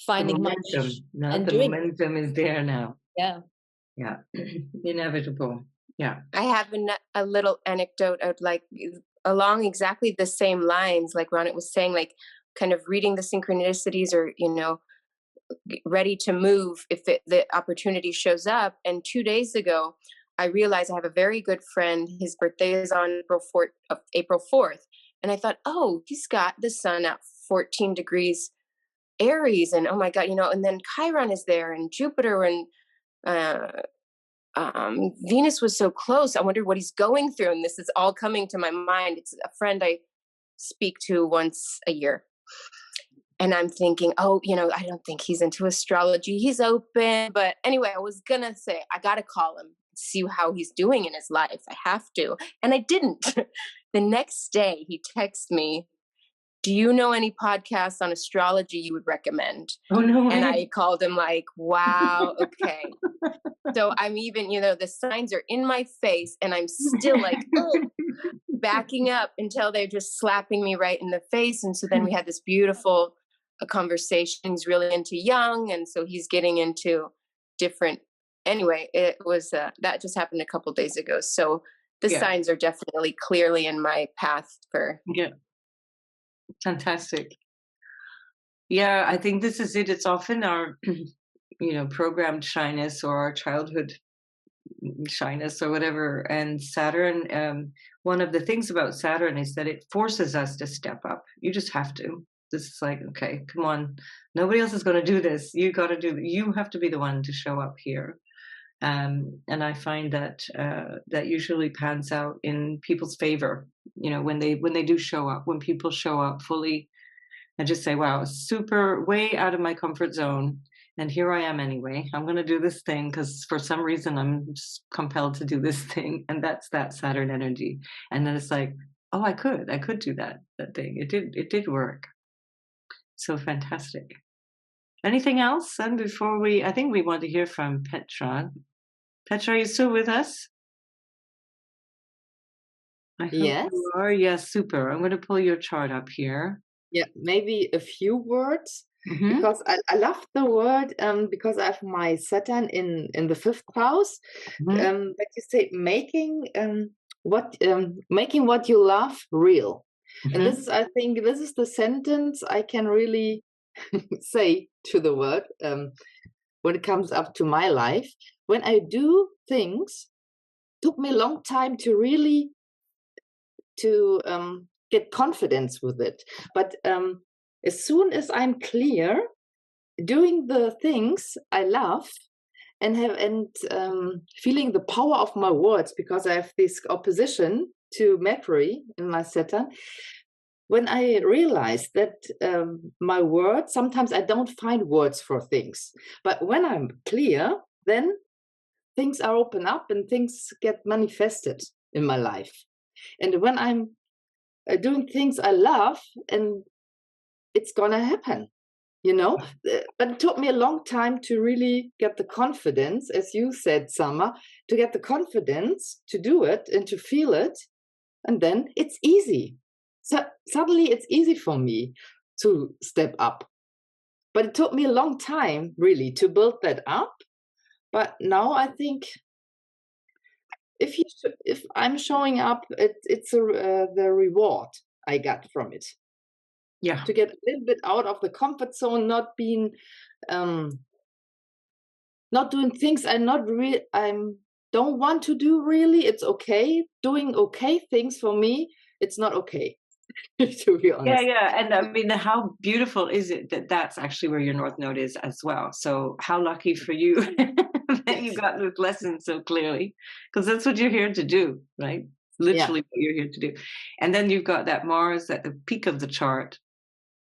finding momentum. and the doing momentum is there now. Yeah, inevitable. Yeah, I have a little anecdote of like along exactly the same lines, like Ronit was saying, like kind of reading the synchronicities, or ready to move if the opportunity shows up. And 2 days ago, I realized I have a very good friend. His birthday is on April 4th. And I thought, oh, he's got the sun at 14 degrees Aries. And oh my God, and then Chiron is there, and Jupiter, and Venus was so close. I wondered what he's going through. And this is all coming to my mind. It's a friend I speak to once a year. And I'm thinking, oh, I don't think he's into astrology. He's open. But anyway, I was going to say, I got to call him, see how he's doing in his life. I have to. And I didn't. The next day, he texts me, do you know any podcasts on astrology you would recommend? Oh, no And way. I called him like, wow, okay. So I'm even, the signs are in my face and I'm still like, oh, backing up until they're just slapping me right in the face. And so then we had this beautiful conversation. He's really into young. And so he's getting into different, anyway, it was, that just happened a couple days ago. So the signs are definitely clearly in my path for. Yeah. Fantastic. Yeah, I think this is it. It's often our, programmed shyness or our childhood shyness or whatever. And Saturn, one of the things about Saturn is that it forces us to step up. You just have to. This is like, okay, come on. Nobody else is going to do this. You have to be the one to show up here. And I find that that usually pans out in people's favor. When they do show up, when people show up fully, and just say, wow, super way out of my comfort zone. And here I am anyway. I'm going to do this thing because for some reason I'm just compelled to do this thing. And that's that Saturn energy. And then it's like, oh, I could do that thing. It did work. So fantastic. Anything else? And before I think we want to hear from Petra. Petra, are you still with us? I hope Yes. you are. Yes, super. I'm going to pull your chart up here. Yeah, maybe a few words, Mm-hmm. because I love the word, because I have my Saturn in the 5th house. Mm-hmm. That you say making what you love real. Mm-hmm. And I think this is the sentence I can really say to the word when it comes up to my life. When I do things, took me a long time to really get confidence with it. But as soon as I'm clear, doing the things I love and feeling the power of my words, because I have this opposition to Mercury in my Saturn, when I realize that my words, sometimes I don't find words for things, but when I'm clear, then things are open up and things get manifested in my life. And when I'm doing things I love, and it's gonna happen, But it took me a long time to really get the confidence, as you said, Samah, to get the confidence to do it and to feel it, and then it's easy. So suddenly it's easy for me to step up. But it took me a long time, really, to build that up. But now I think if I'm showing up, it's the reward I got from it. Yeah. To get a little bit out of the comfort zone, not being, not doing things I don't want to do. Really, it's okay doing okay things for me. It's not okay, to be honest. Yeah, and I mean, how beautiful is it that that's actually where your North Node is as well? So how lucky for you that you got this lesson so clearly, because that's what you're here to do, right? Literally what you're here to do. And then you've got that Mars at the peak of the chart,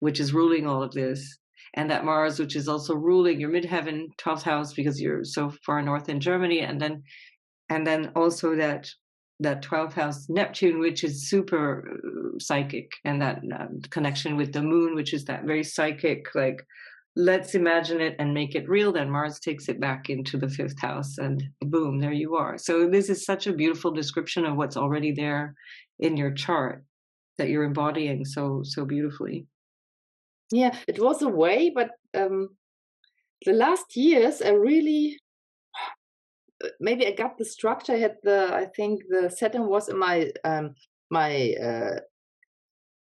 which is ruling all of this, and that Mars, which is also ruling your midheaven 12th house because you're so far north in Germany, and then also that 12th house Neptune, which is super psychic, and that connection with the moon, which is that very psychic, like, let's imagine it and make it real. Then Mars takes it back into the 5th house, and boom, there you are. So this is such a beautiful description of what's already there in your chart that you're embodying so beautifully. Yeah, it was a way, but the last years I really, maybe I got the structure. I think the Saturn was in my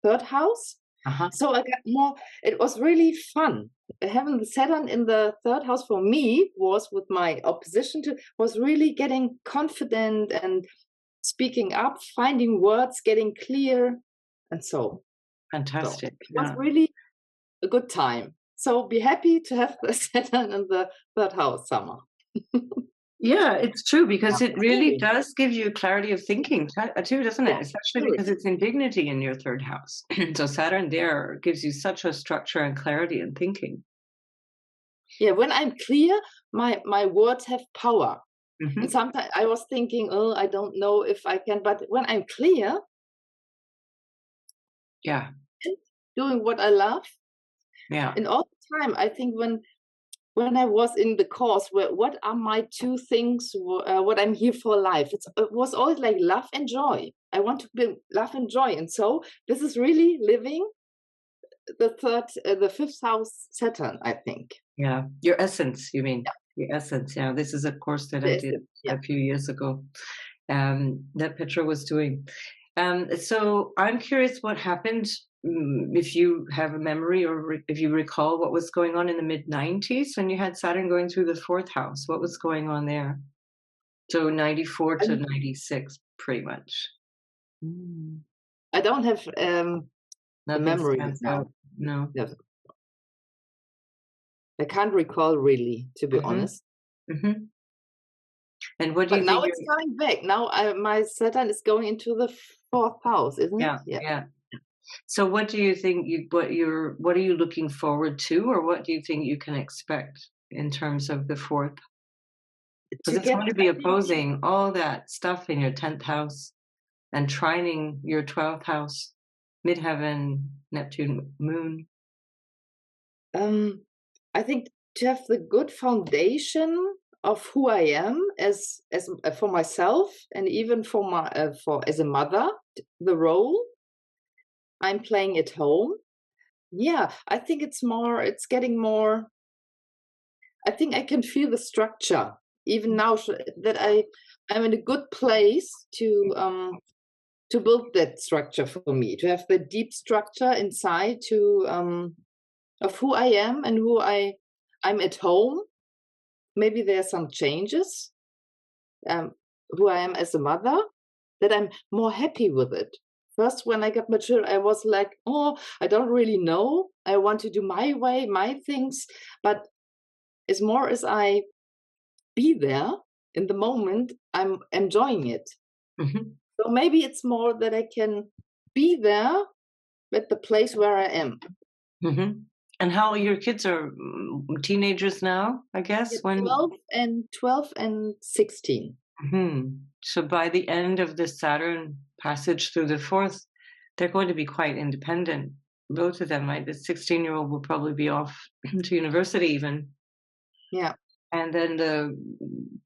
3rd house. Uh-huh. So I got more, it was really fun. Having the Saturn in the 3rd house for me was, with my opposition was really getting confident and speaking up, finding words, getting clear. And so. Fantastic. It was really a good time. So be happy to have the Saturn in the 3rd house, Samah. Yeah, it's true, because it really does give you clarity of thinking too, doesn't it? Especially because it's in dignity in your 3rd house. So Saturn there gives you such a structure and clarity in thinking. Yeah, when I'm clear, my words have power. Mm-hmm. And sometimes I was thinking, oh, I don't know if I can, but when I'm clear, yeah, doing what I love. Yeah. And all the time, I think when I was in the course, what are my two things, what I'm here for life? It was always like love and joy. I want to be love and joy. And so this is really living the fifth house Saturn, I think. Yeah. Your essence, you mean? Yeah. Your essence. Yeah. This is a course that I did a few years ago that Petra was doing. So I'm curious what happened, if you have a memory or if you recall what was going on in the mid-90s when you had Saturn going through the fourth house. What was going on there? So 94 to 96, pretty much. I don't have Nothing memory out. No. I can't recall really, to be honest. Mm-hmm. And what do you now think? It's coming back. Now my Saturn is going into the fourth house, isn't it? Yeah. So what do you think what are you looking forward to, or what do you think you can expect in terms of the fourth? Because it's going to be opposing all that stuff in your 10th house and trining your 12th house, midheaven, Neptune, moon. I think to have the good foundation of who I am as for myself, and even for my as a mother, the role I'm playing at home. Yeah, I think it's getting more. I think I can feel the structure even now that I'm in a good place to build that structure for me, to have the deep structure inside of who I am and I'm at home. Maybe there are some changes, who I am as a mother, that I'm more happy with it. First, when I got my children, I was like, oh, I don't really know. I want to do my way, my things. But as more as I be there in the moment, I'm enjoying it. Mm-hmm. So maybe it's more that I can be there at the place where I am. Mm-hmm. And how your kids are teenagers now, I guess? Yeah, 12 and 16. Mm-hmm. So by the end of the Saturn passage through the fourth, they're going to be quite independent. Both of them, right? The 16-year-old will probably be off to university even. Yeah. And then the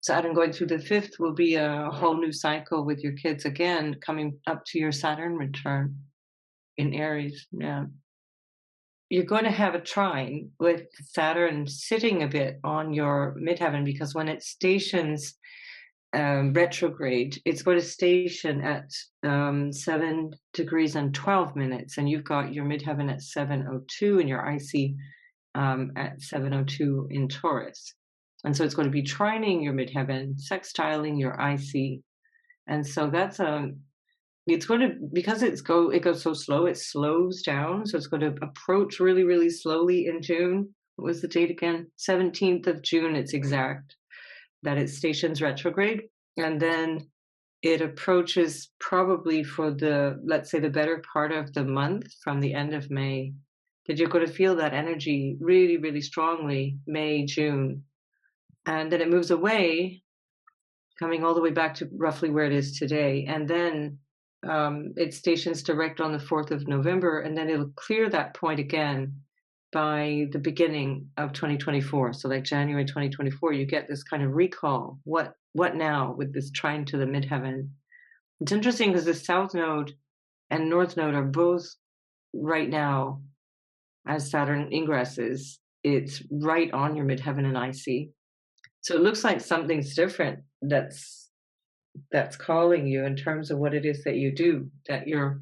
Saturn going through the fifth will be a whole new cycle with your kids again, coming up to your Saturn return in Aries. Yeah. You're going to have a trine with Saturn sitting a bit on your midheaven, because when it stations retrograde, it's going to station at 7 degrees and 12 minutes, and you've got your midheaven at 7:02 and your IC at 7:02 in Taurus. And so it's going to be trining your midheaven, sextiling your IC. And so that's it's going to, because it goes so slow, it slows down. So it's going to approach really, really slowly in June. What was the date again? 17th of June, it's exact, that it stations retrograde. And then it approaches probably for let's say the better part of the month, from the end of May, that you're going to feel that energy really, really strongly, May, June. And then it moves away, coming all the way back to roughly where it is today. And then it stations direct on the 4th of November, and then it'll clear that point again by the beginning of 2024. So like January 2024, you get this kind of recall. What now with this trine to the midheaven? It's interesting because the South Node and North Node are both right now, as Saturn ingresses, it's right on your midheaven and IC. So it looks like something's different that's calling you in terms of what it is that you do, that you're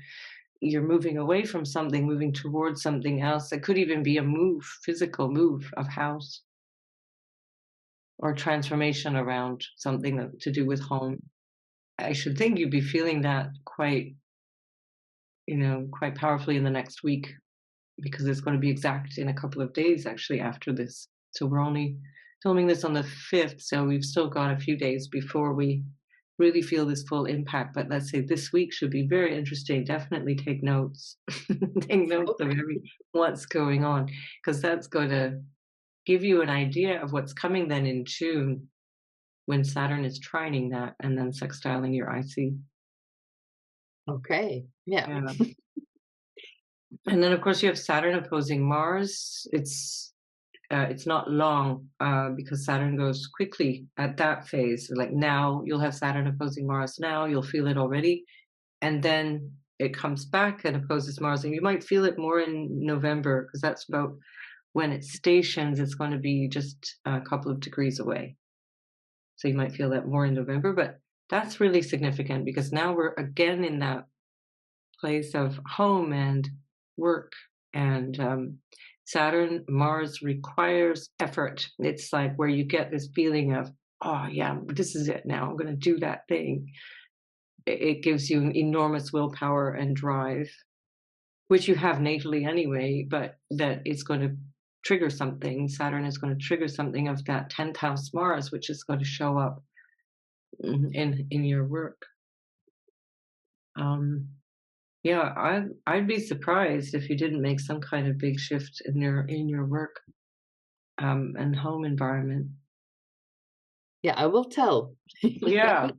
moving away from something, moving towards something else. It could even be a physical move of house, or transformation around something to do with home. I should think you'd be feeling that quite powerfully in the next week, because it's going to be exact in a couple of days actually after this. So we're only filming this on the 5th, so we've still got a few days before we really feel this full impact. But let's say this week should be very interesting. Definitely take notes. Take notes of what's going on, because that's going to give you an idea of what's coming then in June, when Saturn is trining that and then sextiling your IC. Okay. Yeah. And then, of course, you have Saturn opposing Mars. It's not long because Saturn goes quickly at that phase. Like now, you'll have Saturn opposing Mars now. You'll feel it already. And then it comes back and opposes Mars. And you might feel it more in November because that's about when it stations. It's going to be just a couple of degrees away. So you might feel that more in November. But that's really significant because now we're again in that place of home and work. And Saturn, Mars requires effort. It's like where you get this feeling of, oh yeah, this is it now. I'm going to do that thing. It gives you enormous willpower and drive, which you have natally anyway, but that it's going to trigger something. Saturn is going to trigger something of that 10th house Mars, which is going to show up in your work. Yeah, I'd be surprised if you didn't make some kind of big shift in your work and home environment. Yeah, I will tell. Yeah.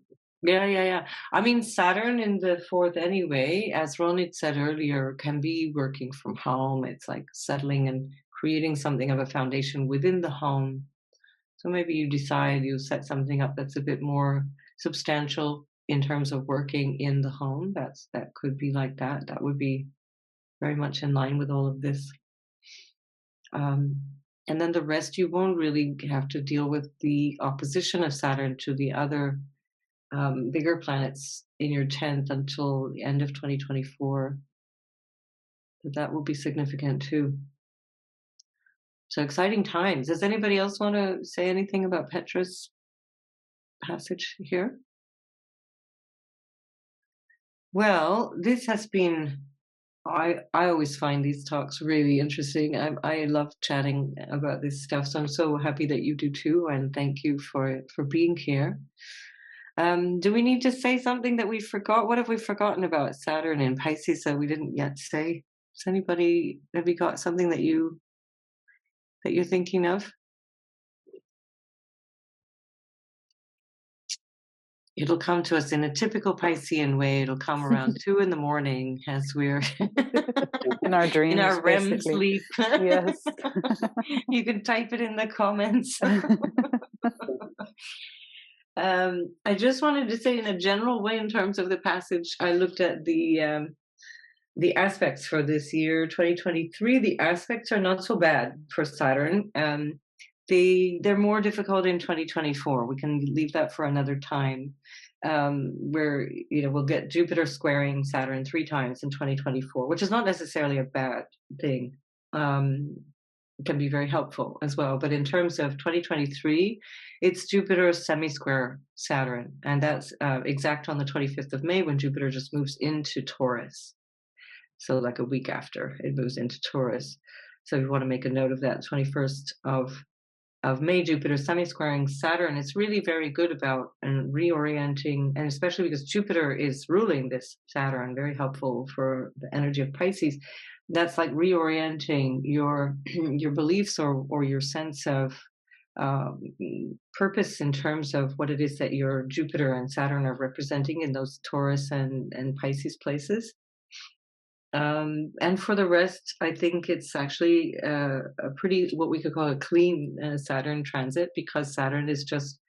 I mean, Saturn in the 4th anyway, as Ronit said earlier, can be working from home. It's like settling and creating something of a foundation within the home. So maybe you decide you set something up that's a bit more substantial in terms of working in the home. That could be like that. That would be very much in line with all of this. And then the rest, you won't really have to deal with the opposition of Saturn to the other bigger planets in your 10th until the end of 2024. But that will be significant too. So exciting times. Does anybody else want to say anything about Petra's passage here? Well, this has been, I always find these talks really interesting. I love chatting about this stuff. So I'm so happy that you do too. And thank you for being here. Do we need to say something that we forgot? What have we forgotten about Saturn in Pisces that we didn't yet say? Has anybody, have you got something that you're thinking of? It'll come to us in a typical Piscean way. It'll come around 2 a.m. as we're in our dreams, in our REM basically. sleep. Yes. You can type it in the comments. I just wanted to say in a general way, in terms of the passage, I looked at the aspects for this year, 2023. The aspects are not so bad for Saturn. They're more difficult in 2024. We can leave that for another time, where we'll get Jupiter squaring Saturn 3 times in 2024, which is not necessarily a bad thing. It can be very helpful as well. But in terms of 2023, it's Jupiter semi-square Saturn, and that's exact on the 25th of May when Jupiter just moves into Taurus. So like a week after it moves into Taurus. So if you want to make a note of that, 21st of May, Jupiter semi-squaring Saturn. It's really very good about reorienting, and especially because Jupiter is ruling this Saturn, very helpful for the energy of Pisces. That's like reorienting your beliefs or your sense of purpose in terms of what it is that your Jupiter and Saturn are representing in those Taurus and Pisces places. And for the rest, I think it's actually a pretty, what we could call a clean Saturn transit, because Saturn is just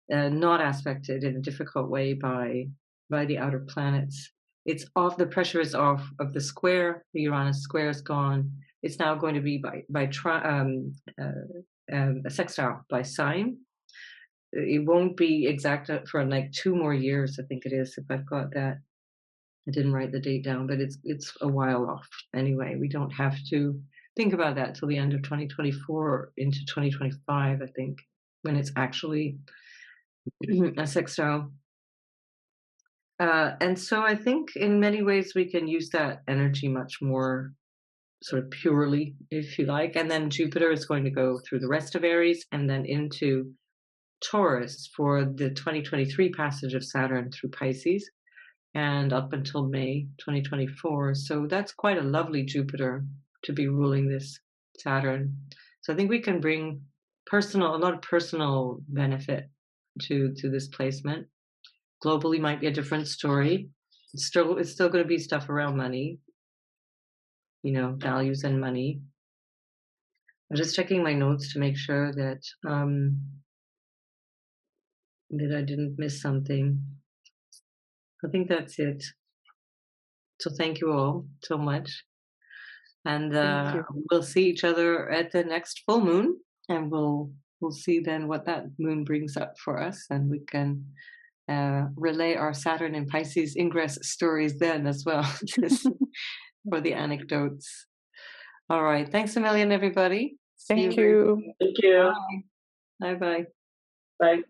not aspected in a difficult way by the outer planets. It's off, the pressure is off of the square, the Uranus square is gone. It's now going to be by a sextile by sign. It won't be exact for like 2 more years, I think it is, if I've got that. I didn't write the date down, but it's a while off anyway. We don't have to think about that till the end of 2024 into 2025, I think, when it's actually a sextile. And so I think in many ways we can use that energy much more sort of purely, if you like. And then Jupiter is going to go through the rest of Aries and then into Taurus for the 2023 passage of Saturn through Pisces, and up until May 2024. So that's quite a lovely Jupiter to be ruling this Saturn. So I think we can bring a lot of personal benefit to this placement. Globally might be a different story. It's still going to be stuff around money. values and money. I'm just checking my notes to make sure that I didn't miss something. I think that's it. So thank you all so much. And we'll see each other at the next full moon, and we'll see then what that moon brings up for us, and we can relay our Saturn in Pisces ingress stories then as well for the anecdotes. All right. Thanks a million, everybody. Thank you. Thank you. Bye. Bye-bye. Bye.